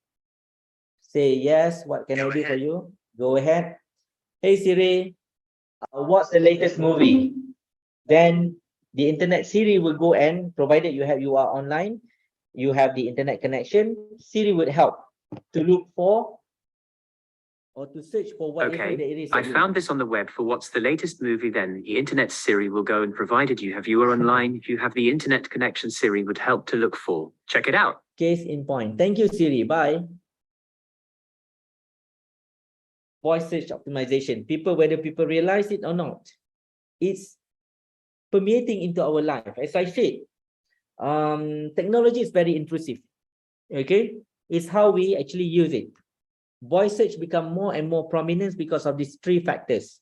[SPEAKER 1] say yes, what can I do for you? Go ahead. Hey Siri, what's the latest movie? Then the internet Siri will go, and provided you are online, you have the internet connection, Siri would help to look for or to search for whatever
[SPEAKER 4] Okay,
[SPEAKER 1] there is.
[SPEAKER 4] I found this on the web for what's the latest movie. Then the internet Siri will go, and provided you are online, if you have the internet connection, Siri would help to look for. Check it out.
[SPEAKER 1] Case in point. Thank you, Siri. Bye. Voice search optimization. Whether people realize it or not, it's permeating into our life. As I said, technology is very intrusive. Okay, it's how we actually use it. Voice search become more and more prominent because of these 3 factors.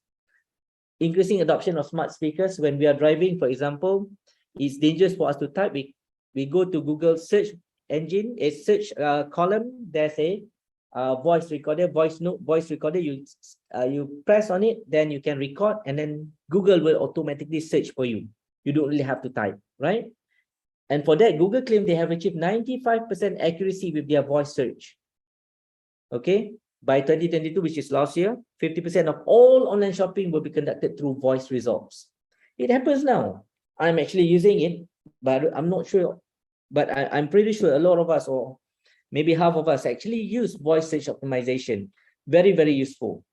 [SPEAKER 1] Increasing adoption of smart speakers. When we are driving, for example, it's dangerous for us to type. We go to Google search engine, a search column. There's a voice recorder, voice recorder. You press on it, then you can record, and then Google will automatically search for you. You don't really have to type, right? And for that, Google claims they have achieved 95% accuracy with their voice search. Okay, by 2022, which is last year, 50% of all online shopping will be conducted through voice results. It happens now. I'm actually using it, but I'm not sure. But I'm pretty sure a lot of us, or maybe half of us, actually use voice search optimization. Very, very useful.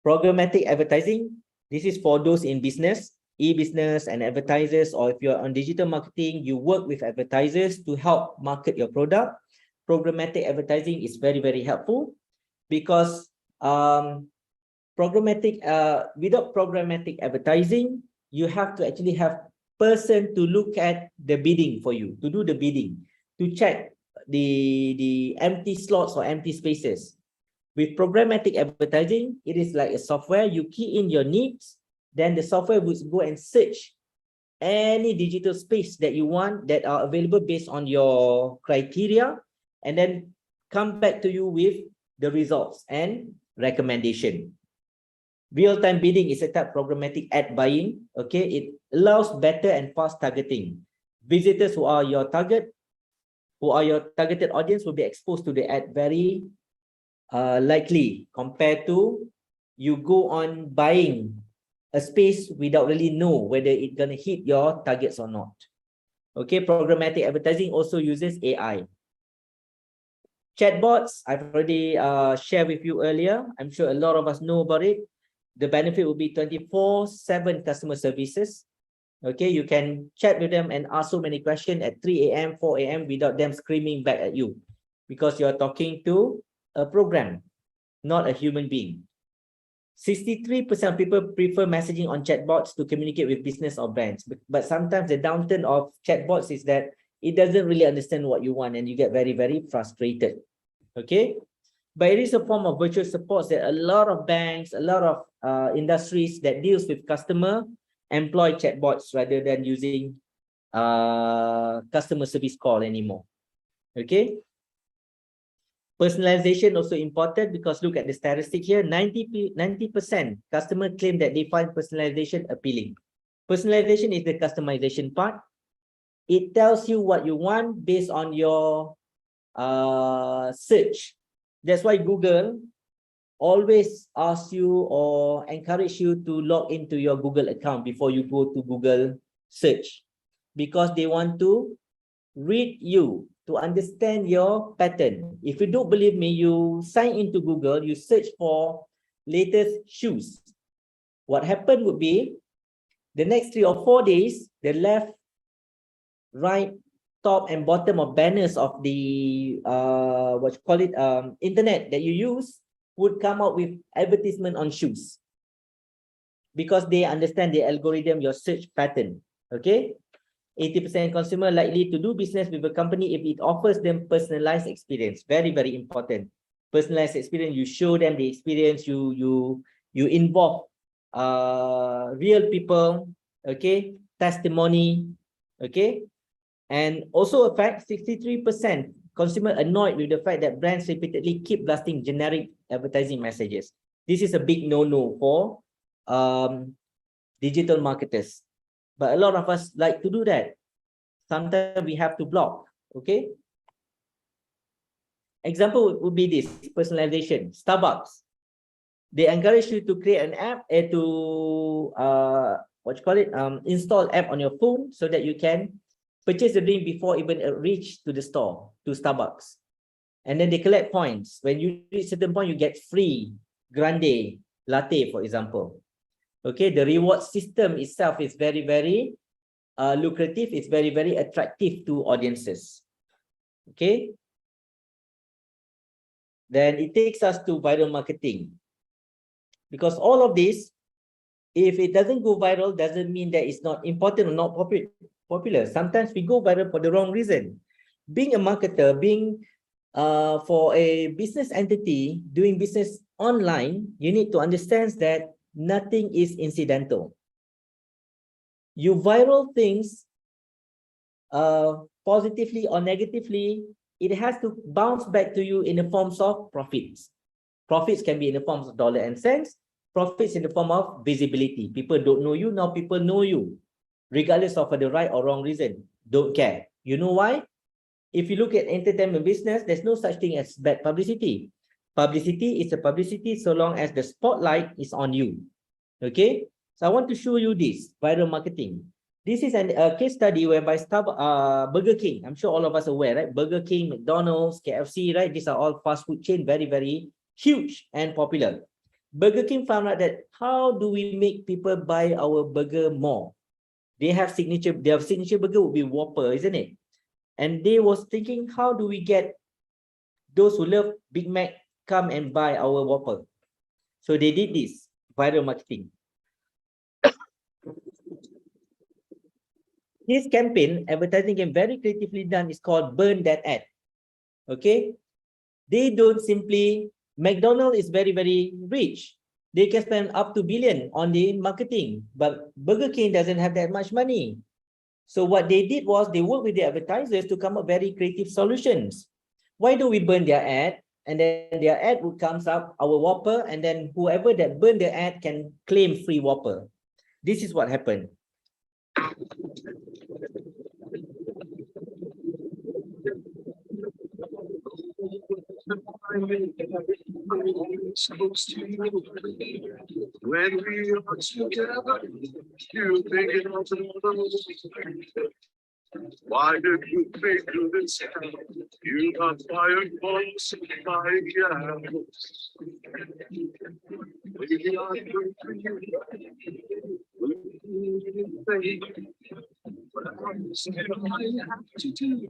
[SPEAKER 1] Programmatic advertising. This is for those in business, e-business and advertisers, or if you're on digital marketing, you work with advertisers to help market your product. Programmatic advertising is very, very helpful because without programmatic advertising, you have to actually have person to look at the bidding for you, to do the bidding, to check the empty slots or empty spaces. With programmatic advertising, it is like a software. You key in your needs, then the software would go and search any digital space that you want that are available based on your criteria, and then come back to you with the results and recommendation. Real-time bidding is a type of programmatic ad buying. Okay, it allows better and fast targeting. Visitors who are your targeted audience will be exposed to the ad very likely compared to you go on buying a space without really know whether it's gonna hit your targets or not. Okay, programmatic advertising also uses AI. Chatbots, I've already shared with you earlier. I'm sure a lot of us know about it. The benefit will be 24/7 customer services. Okay, you can chat with them and ask so many questions at 3 a.m., 4 a.m. without them screaming back at you, because you're talking to a program, not a human being. 63% of people prefer messaging on chatbots to communicate with business or brands. But sometimes the downturn of chatbots is that it doesn't really understand what you want and you get very, very frustrated. Okay? But it is a form of virtual support that a lot of banks, a lot of industries that deals with customer employ chatbots rather than using customer service call anymore. Okay? Personalization also important, because look at the statistic here, 90% customer claim that they find personalization appealing. Personalization is the customization part. It tells you what you want based on your search. That's why Google always asks you or encourage you to log into your Google account before you go to Google search, because they want to read you, to understand your pattern. If you don't believe me, you sign into Google, you search for latest shoes. What happened would be the next 3 or 4 days, the left, right, top and bottom of banners of the internet that you use would come out with advertisement on shoes, because they understand the algorithm, your search pattern. Okay, 80% consumer likely to do business with a company if it offers them personalized experience. Very, very important. Personalized experience, you show them the experience, you involve real people, okay, testimony, okay. And also a fact, 63% consumer annoyed with the fact that brands repeatedly keep blasting generic advertising messages. This is a big no-no for digital marketers. But a lot of us like to do that. Sometimes we have to block, okay? Example would be this, personalization. Starbucks, they encourage you to create an app install app on your phone so that you can purchase the drink before even reach to the store, to Starbucks. And then they collect points. When you reach a certain point, you get free grande latte, for example. Okay, the reward system itself is very, very lucrative. It's very, very attractive to audiences. Okay. Then it takes us to viral marketing. Because all of this, if it doesn't go viral, doesn't mean that it's not important or not popular. Sometimes we go viral for the wrong reason. Being a marketer, for a business entity doing business online, you need to understand that nothing is incidental. You viral things positively or negatively, it has to bounce back to you in the forms of profits. Profits can be in the forms of dollars and cents. Profits in the form of visibility. People don't know you, now people know you. Regardless of the right or wrong reason. Don't care. You know why? If you look at entertainment business, there's no such thing as bad publicity. Publicity is a publicity so long as the spotlight is on you. Okay? So I want to show you this, viral marketing. This is a case study whereby Burger King, I'm sure all of us are aware, right? Burger King, McDonald's, KFC, right? These are all fast food chain, very, very huge and popular. Burger King found out that how do we make people buy our burger more? Their signature burger would be Whopper, isn't it? And they was thinking, how do we get those who love Big Mac come and buy our Whopper? So they did this, viral marketing. This campaign, advertising campaign, very creatively done, is called Burn That Ad. Okay, they don't simply, McDonald's is very, very rich. They can spend up to billion on the marketing, but Burger King doesn't have that much money. So what they did was they worked with the advertisers to come up very creative solutions. Why don't we burn their ad? And then their ad would comes up, our Whopper, and then whoever that burned the ad can claim free Whopper. This is what happened.
[SPEAKER 5] When we are together, you think it was another. Why did you think of this? You got fired for somebody else. Maybe I could for you. But I'm saying I have to do.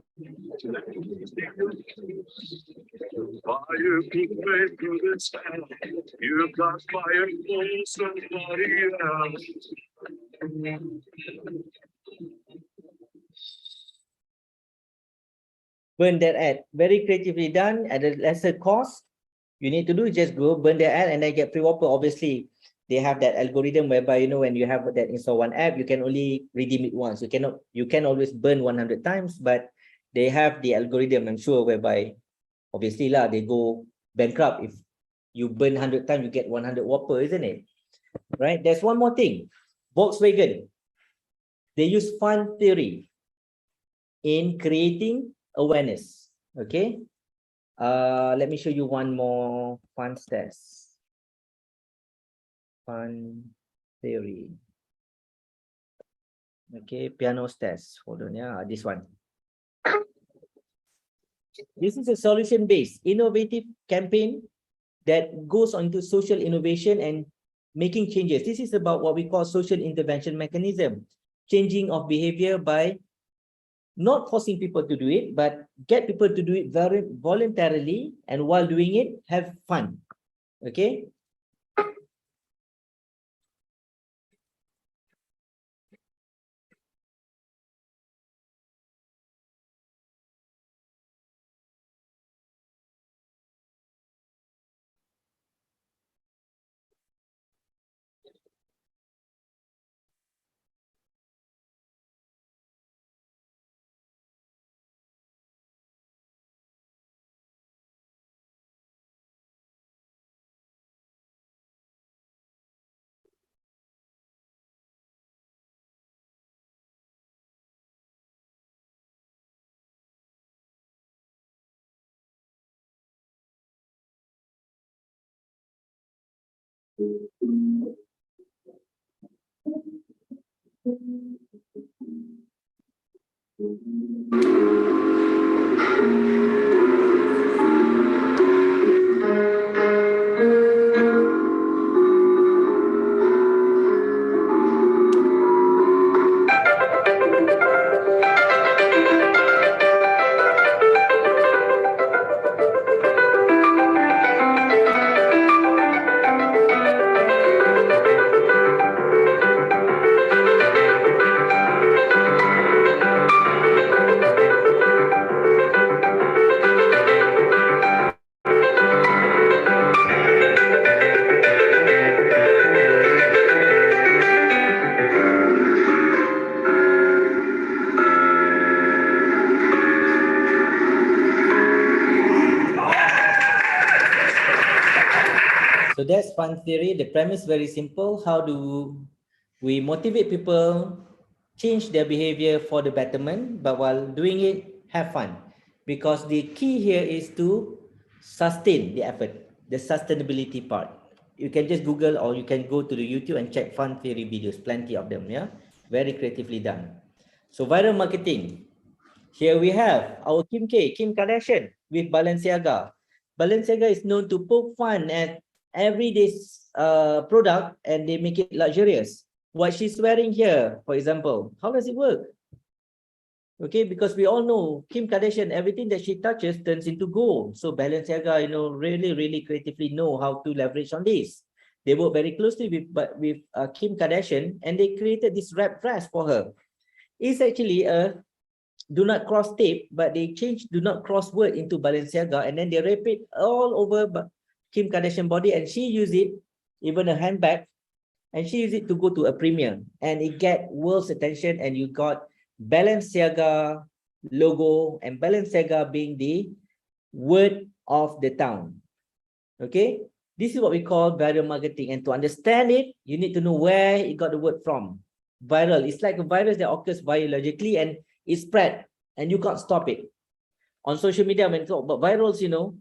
[SPEAKER 5] Why you could think of this? You got fired for somebody else.
[SPEAKER 1] Burn that ad. Very creatively done at a lesser cost. You need to do is just go burn the ad and then get free Whopper. Obviously, they have that algorithm whereby, you know, when you have that install one app, you can only redeem it once. You can always burn 100 times, but they have the algorithm, I'm sure, whereby obviously lah, they go bankrupt. If you burn 100 times, you get 100 Whopper, isn't it? Right? There's one more thing. Volkswagen, they use fun theory in creating awareness. Okay, let me show you one more fun test. Fun theory. Okay, piano test. Hold on, yeah, this one. This is a solution-based innovative campaign that goes on to social innovation and making changes. This is about what we call social intervention mechanism, changing of behavior by not forcing people to do it, but get people to do it very voluntarily, and while doing it, have fun. Okay. So that's fun theory. The premise is very simple. How do we motivate people, change their behavior for the betterment, but while doing it, have fun? Because the key here is to sustain the effort, the sustainability part. You can just Google or you can go to the YouTube and check fun theory videos, plenty of them, yeah? Very creatively done. So viral marketing. Here we have our Kim Kardashian with Balenciaga. Balenciaga is known to poke fun at everyday product and they make it luxurious. What she's wearing here, for example, how does it work? Okay, because we all know Kim Kardashian, everything that she touches turns into gold. So Balenciaga, you know, really creatively know how to leverage on this. They work very closely with Kim Kardashian, and they created this wrap dress for her. It's actually a do not cross tape, but they change do not cross word into Balenciaga, and then they wrap it all over Kim Kardashian body, and she use it, even a handbag, and she use it to go to a premiere, and it get world's attention, and you got Balenciaga logo, and Balenciaga being the word of the town. Okay, this is what we call viral marketing, and to understand it, you need to know where it got the word from. Viral, it's like a virus that occurs biologically and it spread, and you can't stop it. On social media, when we talk about virals, you know,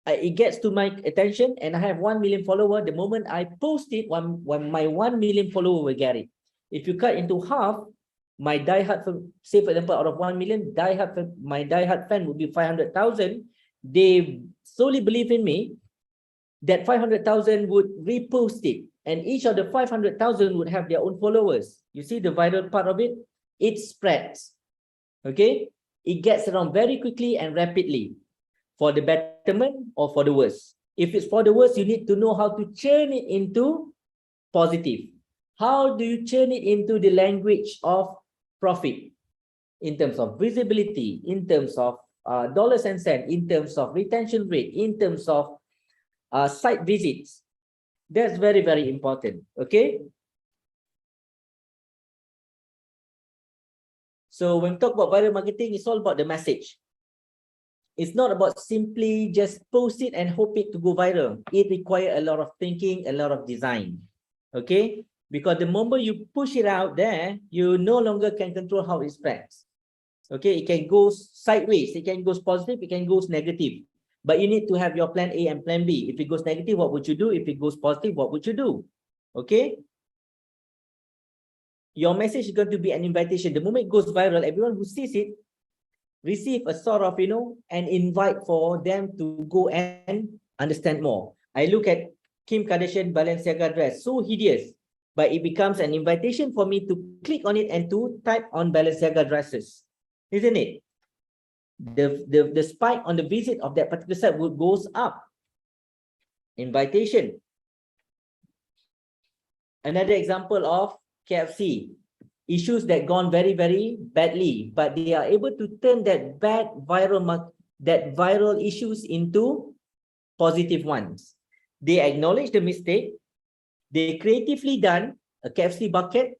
[SPEAKER 1] it gets to my attention, and I have 1 million followers. The moment I post it, my 1 million follower will get it. If you cut into half, my diehard, say for example, out of 1 million, my diehard fan would be 500,000. They solely believe in me. That 500,000 would repost it, and each of the 500,000 would have their own followers. You see the viral part of it? It spreads. Okay, it gets around very quickly and rapidly, for the betterment or for the worse. If it's for the worse, you need to know how to turn it into positive. How do you turn it into the language of profit, in terms of visibility, in terms of dollars and cents, in terms of retention rate, in terms of site visits? That's very, very important. Okay. So when we talk about viral marketing, it's all about the message. It's not about simply just post it and hope it to go viral. It requires a lot of thinking, a lot of design. Okay, because the moment you push it out there, you no longer can control how it spreads. Okay, it can go sideways, it can go positive, it can go negative. But you need to have your plan A and plan B. If it goes negative, what would you do? If it goes positive, what would you do? Okay. Your message is going to be an invitation. The moment it goes viral, everyone who sees it receive a sort of, you know, an invite for them to go and understand more. I look at Kim Kardashian Balenciaga dress, so hideous, but it becomes an invitation for me to click on it and to type on Balenciaga dresses, isn't it? The spike on the visit of that particular site would goes up. Invitation. Another example of KFC. Issues that gone very, very badly, but they are able to turn that bad viral issues into positive ones. They acknowledge the mistake. They creatively done a KFC bucket.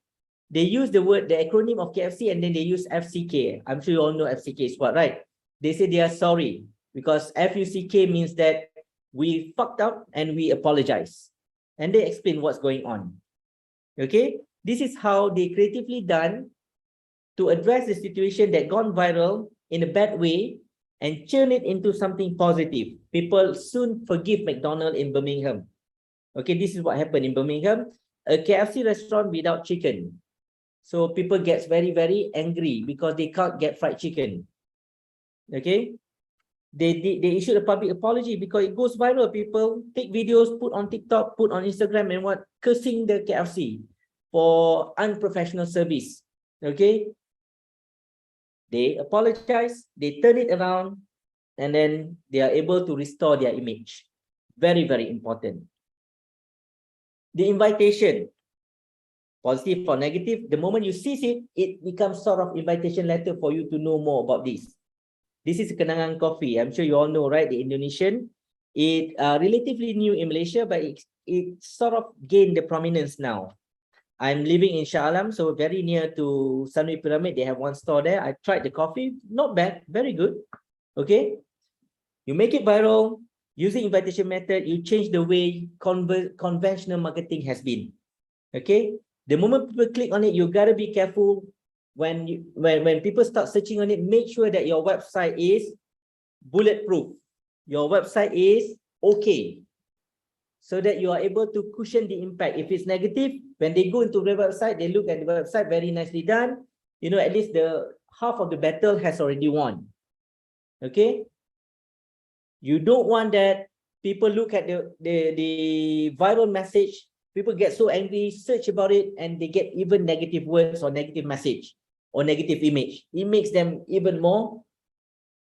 [SPEAKER 1] They use the acronym of KFC, and then they use FCK. I'm sure you all know FCK is what, right? They say they are sorry, because FUCK means that we fucked up and we apologize. And they explain what's going on. Okay? This is how they creatively done to address the situation that gone viral in a bad way and turn it into something positive. People soon forgive McDonald's in Birmingham. Okay, this is what happened in Birmingham. A KFC restaurant without chicken. So people get very, very angry because they can't get fried chicken. Okay, they issued a public apology because it goes viral. People take videos, put on TikTok, put on Instagram, and what, cursing the KFC for unprofessional service. Okay, they apologize, they turn it around, and then they are able to restore their image. Very, very important. The invitation, positive or negative, the moment you see it, it becomes sort of invitation letter for you to know more about this. This is Kenangan coffee. I'm sure you all know, right? The Indonesian. It relatively new in Malaysia, but it sort of gained the prominence now. I'm living in Shah Alam, so very near to Sunway Pyramid. They have one store there. I tried the coffee. Not bad. Very good. Okay. You make it viral. Using invitation method, you change the way conventional marketing has been. Okay. The moment people click on it, you gotta be careful. When people start searching on it, make sure that your website is bulletproof. Your website is okay, so that you are able to cushion the impact. If it's negative, when they go into the website, they look at the website, very nicely done. You know, at least the half of the battle has already won. Okay. You don't want that people look at the viral message, people get so angry, search about it, and they get even negative words or negative message or negative image. It makes them even more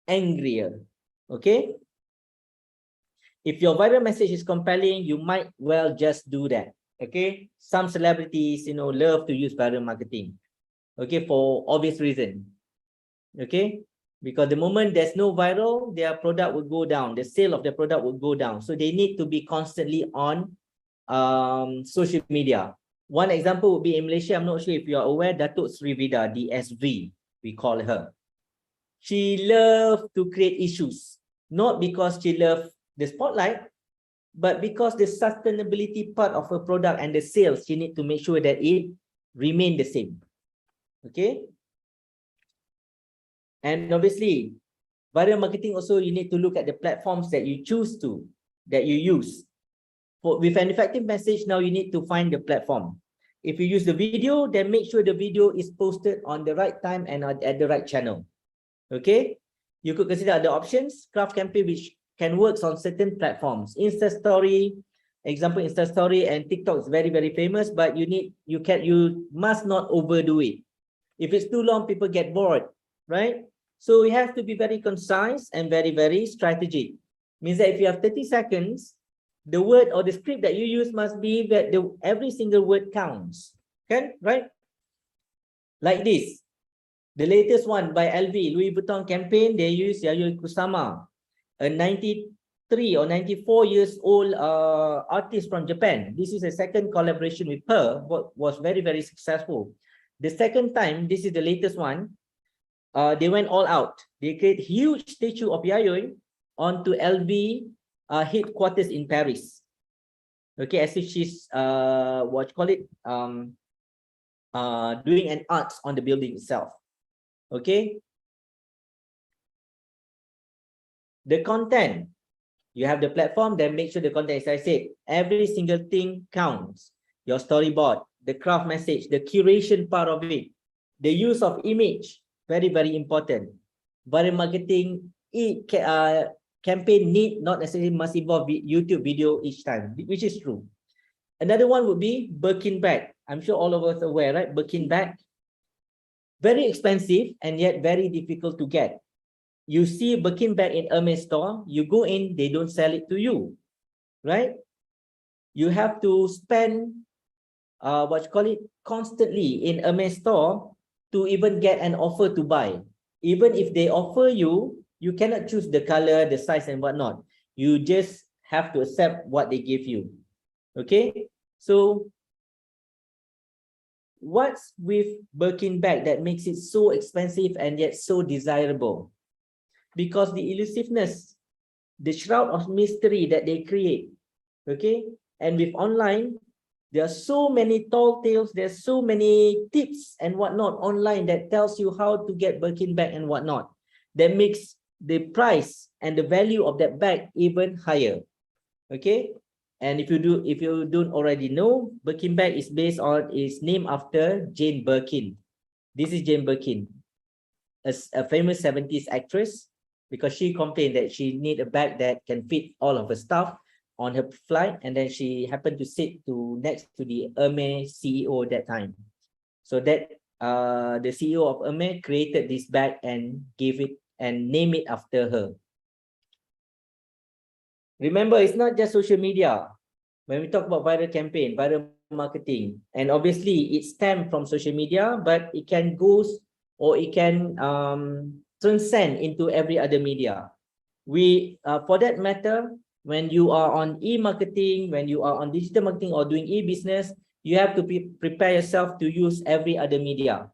[SPEAKER 1] angrier. Okay. If your viral message is compelling, you might well just do that. Okay. Some celebrities, you know, love to use viral marketing. Okay, for obvious reason. Okay, because the moment there's no viral, their product will go down. The sale of the product will go down. So they need to be constantly on social media. One example would be in Malaysia. I'm not sure if you are aware, Datuk Sri Vida, DSV, we call her. She loved to create issues, not because she loved the spotlight, but because the sustainability part of her product and the sales, she need to make sure that it remain the same. Okay. And obviously, viral marketing also, you need to look at the platforms that you choose to, that you use. With an effective message, now you need to find the platform. If you use the video, then make sure the video is posted on the right time and at the right channel. Okay. You could consider other options, craft campaign, which can work on certain platforms. Insta Story, example, Insta Story and TikTok is very, very famous, but you must not overdo it. If it's too long, people get bored, right? So we have to be very concise and very, very strategic. Means that if you have 30 seconds, the word or the script that you use must be that every single word counts. Okay, right? Like this. The latest one by LV, Louis Vuitton campaign, they use Yayoi Kusama, a 93 or 94 years old artist from Japan. This is a second collaboration with her, was very, very successful. The second time, this is the latest one, they went all out. They create huge statue of Yayoi onto LV headquarters in Paris. Okay, as if she's what you call it, doing an art on the building itself. Okay. The content, you have the platform, then make sure the content, as I said, every single thing counts. Your storyboard, the craft message, the curation part of it, the use of image, very, very important. Viral marketing campaign need not necessarily must involve YouTube video each time, which is true. Another one would be Birkin bag. I'm sure all of us are aware, right? Birkin bag, very expensive and yet very difficult to get. You see Birkin bag in Hermes store, you go in, they don't sell it to you, right? You have to spend what you call it constantly in Hermes store to even get an offer to buy. Even if they offer you, you cannot choose the color, the size and whatnot. You just have to accept what they give you. Okay, so what's with Birkin bag that makes it so expensive and yet so desirable? Because the elusiveness, the shroud of mystery that they create. Okay, and with online, there are so many tall tales, there's so many tips and whatnot online that tells you how to get Birkin bag and whatnot. That makes the price and the value of that bag even higher. Okay, and if you don't already know, Birkin bag is named after Jane Birkin. This is Jane Birkin, a famous 70s actress, because she complained that she need a bag that can fit all of her stuff on her flight, and then she happened to sit next to the Hermes CEO at that time. So that the CEO of Hermes created this bag and gave it and named it after her. Remember, it's not just social media. When we talk about viral campaign, viral marketing, and obviously it stems from social media, but it can go or it can transcend into every other media. For that matter, when you are on e-marketing, when you are on digital marketing or doing e-business, you have to prepare yourself to use every other media.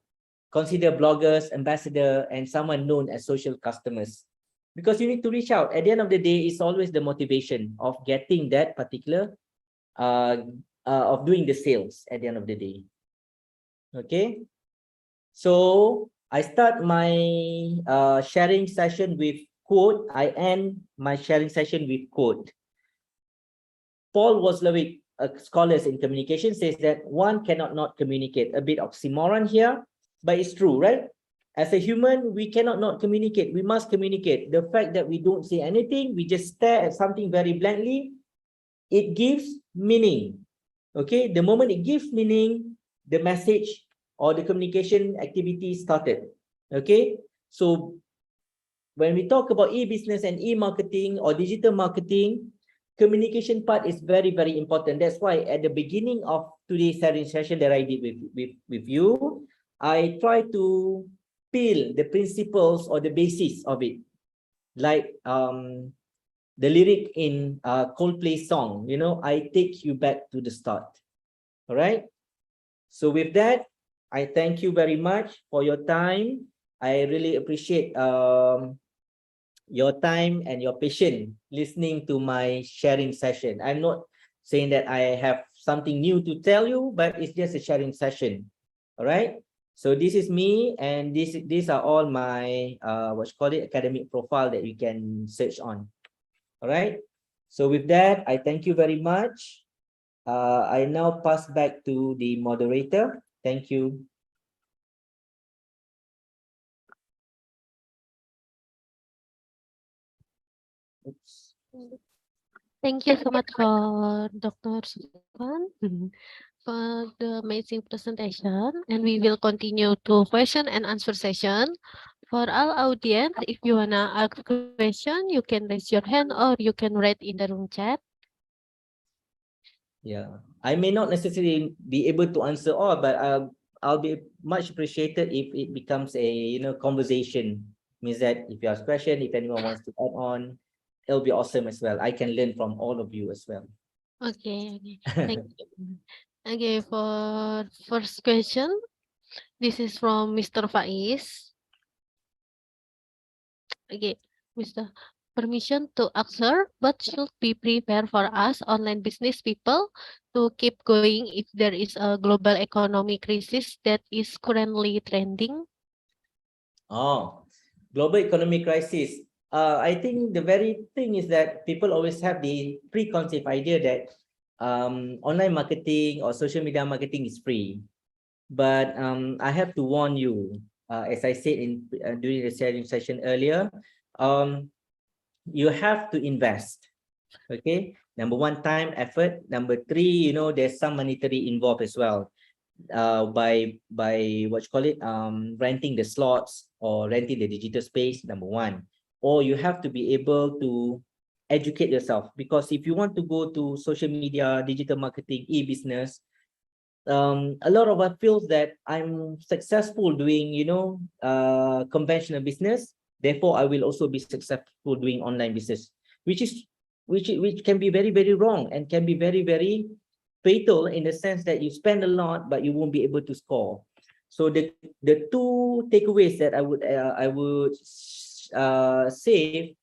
[SPEAKER 1] Consider bloggers, ambassador, and someone known as social customers. Because you need to reach out. At the end of the day, it's always the motivation of getting that particular, of doing the sales at the end of the day. Okay. So I start my sharing session with quote. I end my sharing session with quote. Paul Wozlowick, a scholar in communication, says that one cannot not communicate. A bit oxymoron here, but it's true, right? As a human, we cannot not communicate. We must communicate. The fact that we don't say anything, we just stare at something very blankly, it gives meaning. Okay, the moment it gives meaning, the message or the communication activity started. Okay, so when we talk about e-business and e-marketing or digital marketing, communication part is very, very important. That's why at the beginning of today's sharing session that I did with you, I try to peel the principles or the basis of it, like the lyric in Coldplay song, you know, I take you back to the start. All right. So with that, I thank you very much for your time. I really appreciate your time and your patience listening to my sharing session. I'm not saying that I have something new to tell you, but it's just a sharing session. All right. So this is me, and these are all my academic profile that you can search on. All right. So with that, I thank you very much. I now pass back to the moderator. Thank you. Oops.
[SPEAKER 2] Thank you so much for Dr. Sufyan for the amazing presentation, and we will continue to question and answer session. For all audience, if you wanna ask question, you can raise your hand or you can write in the room chat.
[SPEAKER 1] Yeah, I may not necessarily be able to answer all, but I'll be much appreciated if it becomes a conversation. Means that if you have question, if anyone wants to add on, it'll be awesome as well. I can learn from all of you as well.
[SPEAKER 2] Okay, thank you. Okay, for first question, this is from Mr. Faiz. Okay, Mr. Permission to answer, but should be prepared for us online business people to keep going if there is a global economic crisis that is currently trending?
[SPEAKER 1] Oh, global economic crisis. I think the very thing is that people always have the preconceived idea that online marketing or social media marketing is free. But I have to warn you, as I said in during the sharing session earlier, you have to invest. Okay, number one, time, effort. Number three, there's some monetary involved as well. By renting the slots or renting the digital space, number one. Or you have to be able to educate yourself, because if you want to go to social media, digital marketing, e-business, a lot of us feels that I'm successful doing conventional business, therefore I will also be successful doing online business, which can be very, very wrong and can be very, very fatal, in the sense that you spend a lot but you won't be able to score. So the two takeaways that I would say,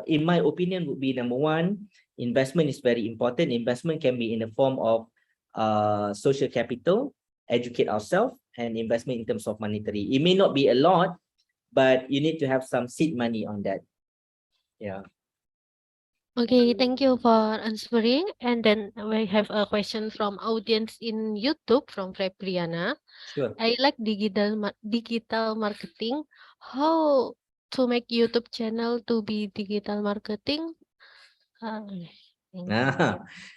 [SPEAKER 1] in my opinion, would be, number one, investment is very important. Investment can be in the form of social capital, educate ourselves, and investment in terms of monetary. It may not be a lot, but you need to have some seed money on that. Yeah.
[SPEAKER 2] Okay, thank you for answering. And then we have a question from audience in YouTube from Febriana.
[SPEAKER 1] Sure.
[SPEAKER 2] I like digital marketing. How to make YouTube channel to be digital marketing?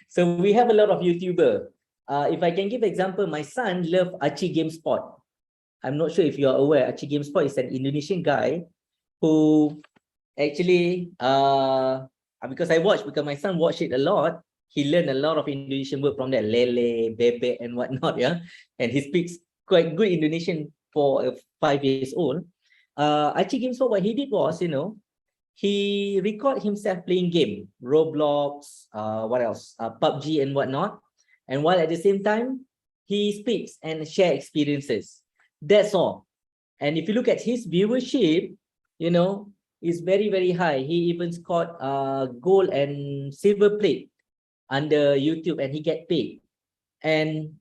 [SPEAKER 1] So we have a lot of YouTuber. If I can give example, my son loves Archie GameSpot. I'm not sure if you are aware, Archie GameSpot is an Indonesian guy who actually, because my son watched it a lot, he learned a lot of Indonesian word from that, lele, bebek, and whatnot, yeah. And he speaks quite good Indonesian for a 5 years old. Archie GameSpot, what he did was, he recorded himself playing game, Roblox, what else, PUBG and whatnot. And while at the same time, he speaks and share experiences. That's all. And if you look at his viewership, is very, very high. He even scored gold and silver plate under YouTube, and he get paid. And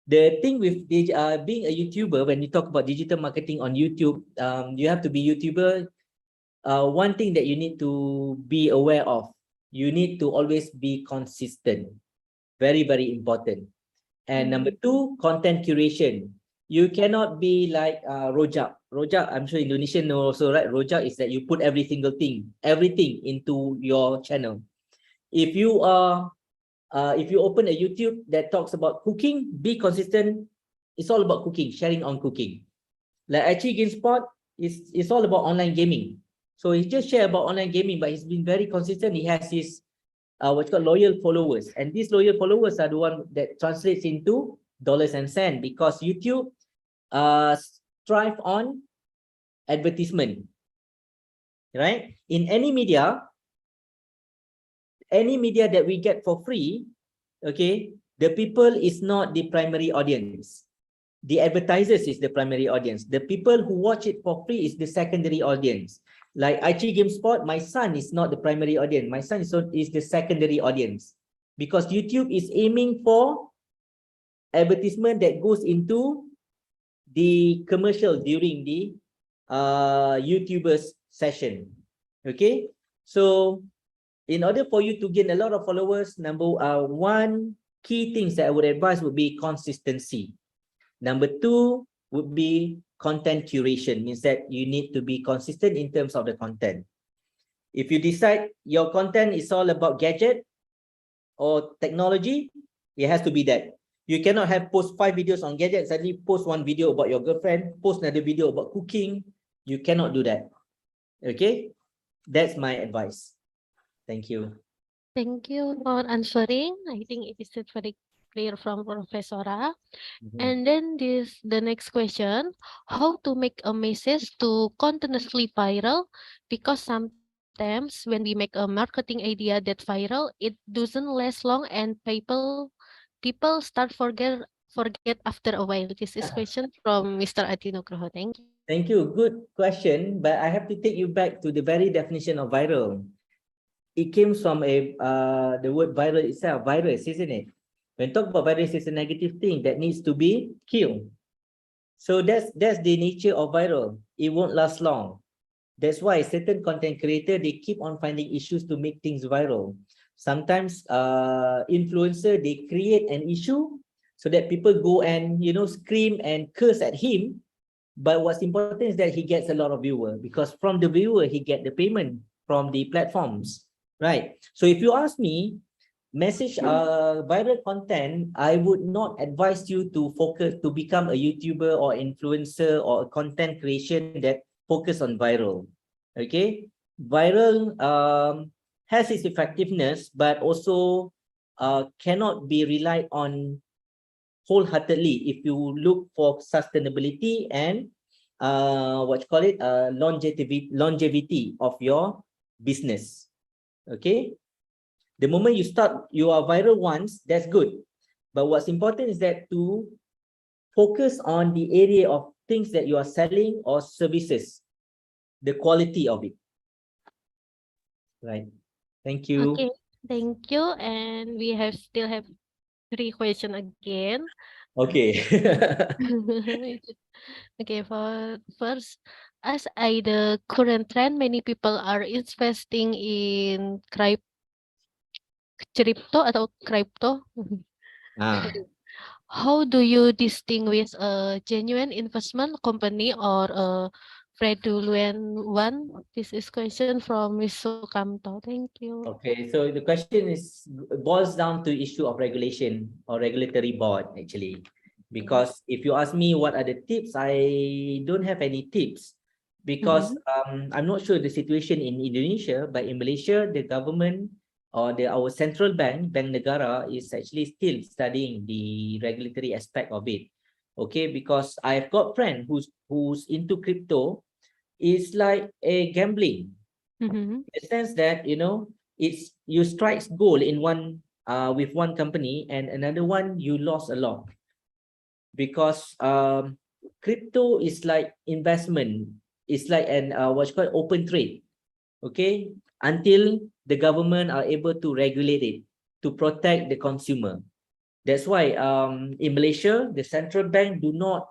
[SPEAKER 1] the thing with being a YouTuber, when you talk about digital marketing on YouTube, you have to be YouTuber. One thing that you need to be aware of, you need to always be consistent. Very, very important. And number two, content curation. You cannot be like Rojak. Rojak, I'm sure Indonesian know also, right? Rojak is that you put everything into your channel. If you open a YouTube that talks about cooking, be consistent. It's all about cooking, sharing on cooking. Like actually GameSpot is all about online gaming. So he just share about online gaming, but he's been very consistent. He has his what's called loyal followers, and these loyal followers are the one that translates into dollars and cents, because YouTube strive on advertisement, right? In any media that we get for free, okay, the people is not the primary audience. The advertisers is the primary audience. The people who watch it for free is the secondary audience. Like IG Game Sport, my son is not the primary audience. My son is the secondary audience, because YouTube is aiming for advertisement that goes into the commercial during the YouTubers session. Okay, so in order for you to gain a lot of followers, one key things that I would advise would be consistency. Number two would be content curation, means that you need to be consistent in terms of the content. If you decide your content is all about gadget or technology, it has to be that. You cannot have post 5 videos on gadgets, suddenly post 1 video about your girlfriend, post another video about cooking. You cannot do that. Okay, that's my advice. Thank you.
[SPEAKER 2] Thank you for answering. I think it is very clear from Professora. And then the next question, how to make a message to continuously viral? Because sometimes when we make a marketing idea that viral, it doesn't last long and people start forget after a while. This is question from Mr. Adi Nugroho. Thank you.
[SPEAKER 1] Thank you. Good question, but I have to take you back to the very definition of viral. It came from the word viral itself, virus, isn't it? When talk about virus, it's a negative thing that needs to be killed. So that's the nature of viral. It won't last long. That's why certain content creator, they keep on finding issues to make things viral. Sometimes influencer, they create an issue so that people go and scream and curse at him. But what's important is that he gets a lot of viewer, because from the viewer he get the payment from the platforms, right? So if you ask me, message viral content, I would not advise you to focus to become a YouTuber or influencer or a content creation that focus on viral. Okay, viral has its effectiveness, but also cannot be relied on wholeheartedly if you look for sustainability and longevity of your business. Okay, the moment you start, you are viral once, that's good, but what's important is that to focus on the area of things that you are selling or services, the quality of it, right? Thank you.
[SPEAKER 2] Okay, thank you. And we still have 3 questions again.
[SPEAKER 1] Okay.
[SPEAKER 2] Okay, for first, as the current trend, many people are investing in crypto atau crypto.
[SPEAKER 1] Ah.
[SPEAKER 2] How do you distinguish a genuine investment company or a fraudulent one? This is question from Ms. Sukamto. Thank you.
[SPEAKER 1] Okay, so the question boils down to issue of regulation or regulatory board actually, because if you ask me what are the tips, I don't have any tips, because I'm not sure the situation in Indonesia, but in Malaysia, the government or our central bank, Bank Negara, is actually still studying the regulatory aspect of it. Okay, because I've got friend who's into crypto. It's like a gambling. In the sense that you strike gold in one with one company, and another one you lost a lot, because crypto is like investment. It's like an what's called open trade. Okay, until the government are able to regulate it to protect the consumer. That's why in Malaysia, the central bank do not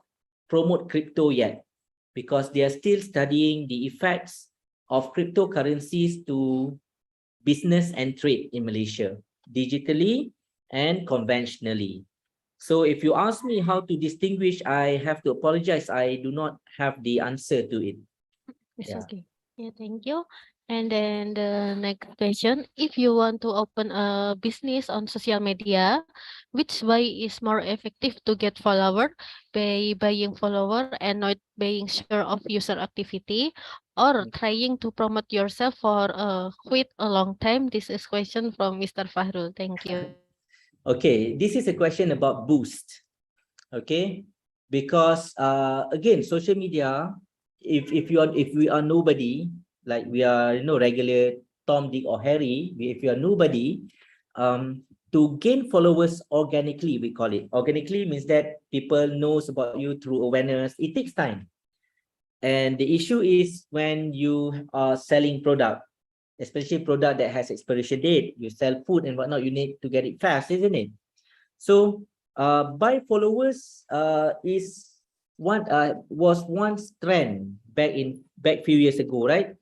[SPEAKER 1] promote crypto yet, because they are still studying the effects of cryptocurrencies to business and trade in Malaysia, digitally and conventionally. So if you ask me how to distinguish, I have to apologize. I do not have the answer to it.
[SPEAKER 2] It's
[SPEAKER 1] Yeah.
[SPEAKER 2] okay. Yeah, thank you. And then the next question, if you want to open a business on social media, which way is more effective to get follower, by buying follower and not being sure of user activity, or trying to promote yourself for quite a long time? This is question from Mr. Fahrul. Thank you.
[SPEAKER 1] Okay, this is a question about boost. Okay, because again, social media, if we are nobody, like we are, you know, regular Tom, Dick, or Harry, if you are nobody, to gain followers organically, we call it. Organically means that people knows about you through awareness. It takes time. And the issue is when you are selling product, especially product that has expiration date, you sell food and whatnot, you need to get it fast, isn't it? So buy followers was once trend back few years ago, right?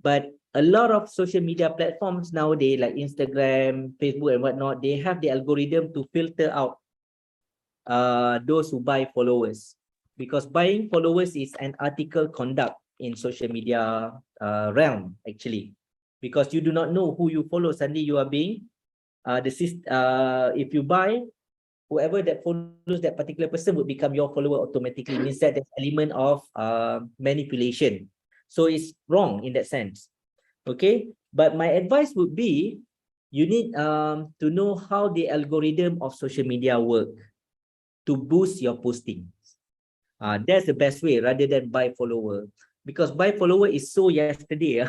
[SPEAKER 1] But a lot of social media platforms nowadays, like Instagram, Facebook, and whatnot, they have the algorithm to filter out those who buy followers, because buying followers is an article conduct in social media realm, actually, because you do not know who you follow. Suddenly you are being if you buy, whoever that follows that particular person would become your follower automatically. Means that there's element of manipulation. So it's wrong in that sense. Okay, but my advice would be, you need to know how the algorithm of social media work to boost your postings. That's the best way rather than buy follower, because buy follower is so yesterday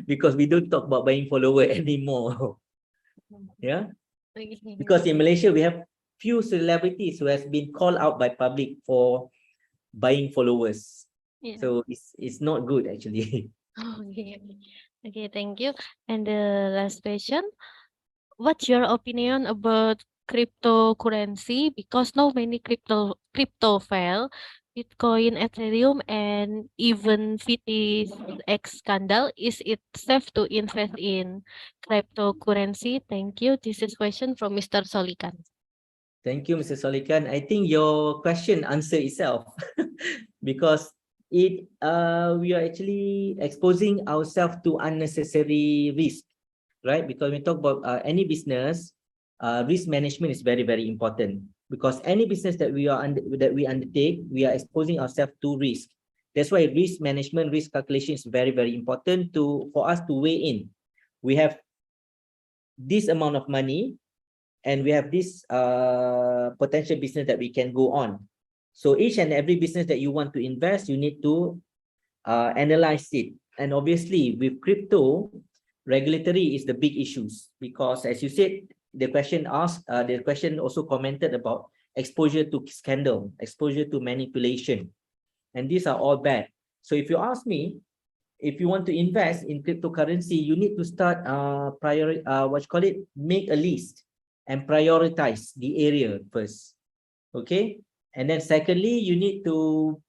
[SPEAKER 1] because we don't talk about buying follower anymore. Yeah, because in Malaysia we have few celebrities who has been called out by public for buying followers.
[SPEAKER 2] Yeah.
[SPEAKER 1] So it's not good actually.
[SPEAKER 2] Okay. Okay, thank you. And the last question, what's your opinion about cryptocurrency? Because now many crypto fail, Bitcoin, Ethereum, and even PTIC scandal. Is it safe to invest in cryptocurrency? Thank you. This is question from Mr. Solikan.
[SPEAKER 1] Thank you, Mr. Solikan. I think your question answer itself because we are actually exposing ourselves to unnecessary risk, right? Because we talk about any business, risk management is very, very important, because any business that we undertake, we are exposing ourselves to risk. That's why risk management, risk calculation is very, very important for us to weigh in. We have this amount of money, and we have this potential business that we can go on. So each and every business that you want to invest, you need to analyze it. And obviously with crypto, regulatory is the big issues, because as you said, the question also commented about exposure to scandal, exposure to manipulation, and these are all bad. So if you ask me, if you want to invest in cryptocurrency, you need to start make a list and prioritize the area first. Okay, and then secondly, you need to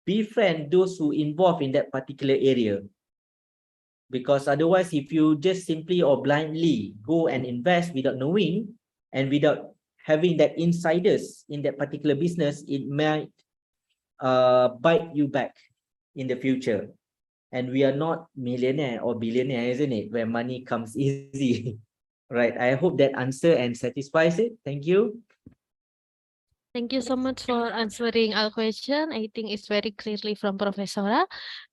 [SPEAKER 1] befriend those who involved in that particular area, because otherwise, if you just simply or blindly go and invest without knowing and without having that insiders in that particular business, it might bite you back in the future. And we are not millionaire or billionaire, isn't it, where money comes easy. Right, I hope that answer and satisfies it. Thank you.
[SPEAKER 2] Thank you so much for answering our question. I think it's very clearly from Professora.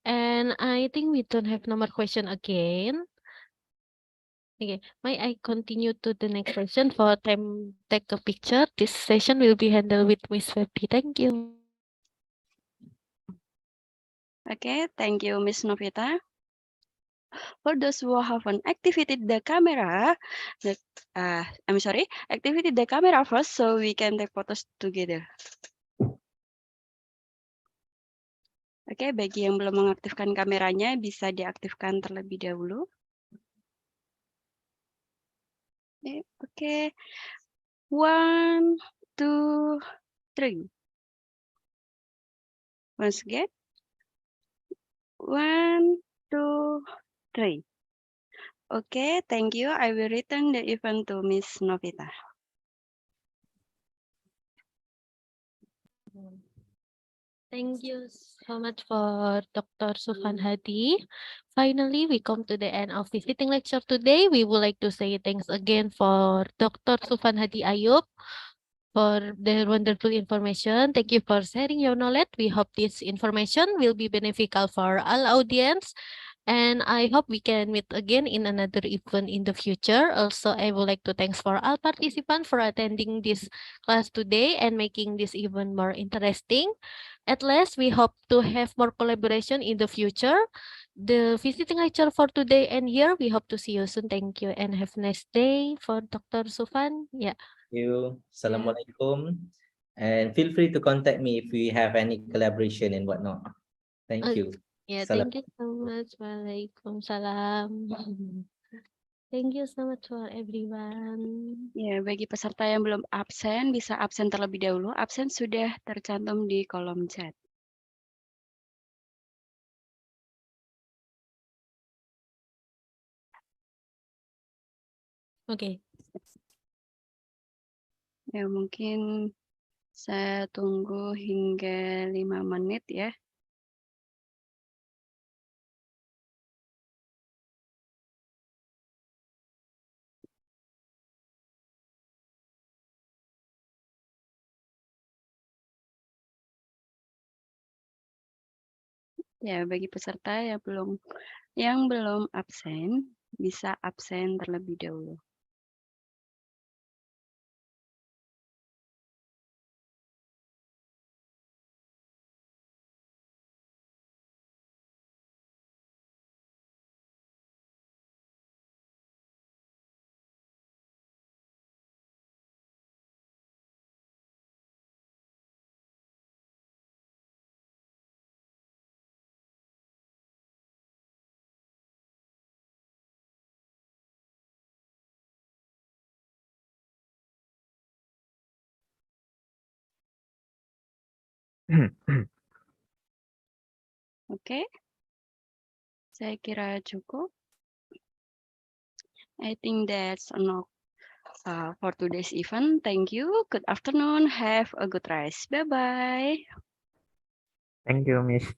[SPEAKER 2] And I think we don't have no more question again. Okay, may I continue to the next question for time take a picture? This session will be handled with Miss Febri. Thank you.
[SPEAKER 3] Okay, thank you, Miss Novita. For those who haven't activated the camera, activated the camera first so we can take photos together. Oke, bagi yang belum mengaktifkan kameranya bisa diaktifkan terlebih dahulu. Oke. 1, 2, 3. Once again. 1, 2, 3. Okay, thank you. I will return the event to Miss Novita.
[SPEAKER 2] Thank you so much for Dr. Sufyan Hadi. Finally, we come to the end of visiting lecture today. We would like to say thanks again for Dr. Sufyan Hadi Ayub for their wonderful information. Thank you for sharing your knowledge. We hope this information will be beneficial for all audience. And I hope we can meet again in another event in the future. Also, I would like to thanks for all participants for attending this class today and making this event more interesting. At least we hope to have more collaboration in the future. The visiting lecture for today and here, we hope to see you soon. Thank you and have a nice day for Dr. Sufan. Yeah.
[SPEAKER 1] Thank you. Assalamualaikum. And feel free to contact me if we have any collaboration and whatnot. Thank
[SPEAKER 2] Okay.
[SPEAKER 1] you.
[SPEAKER 2] Yeah,
[SPEAKER 1] Salam.
[SPEAKER 2] thank you so much. Waalaikumsalam. Thank you so much for everyone.
[SPEAKER 3] Ya, bagi peserta yang belum absen, bisa absen terlebih dahulu. Absen sudah tercantum di kolom chat.
[SPEAKER 2] Okay.
[SPEAKER 3] Ya, mungkin saya tunggu hingga 5 menit ya. Ya, bagi peserta yang belum absen, bisa absen terlebih dahulu. Oke, saya kira cukup. I think that's enough for today's event. Thank you. Good afternoon. Have a good rest. Bye-bye.
[SPEAKER 6] Thank you, Miss.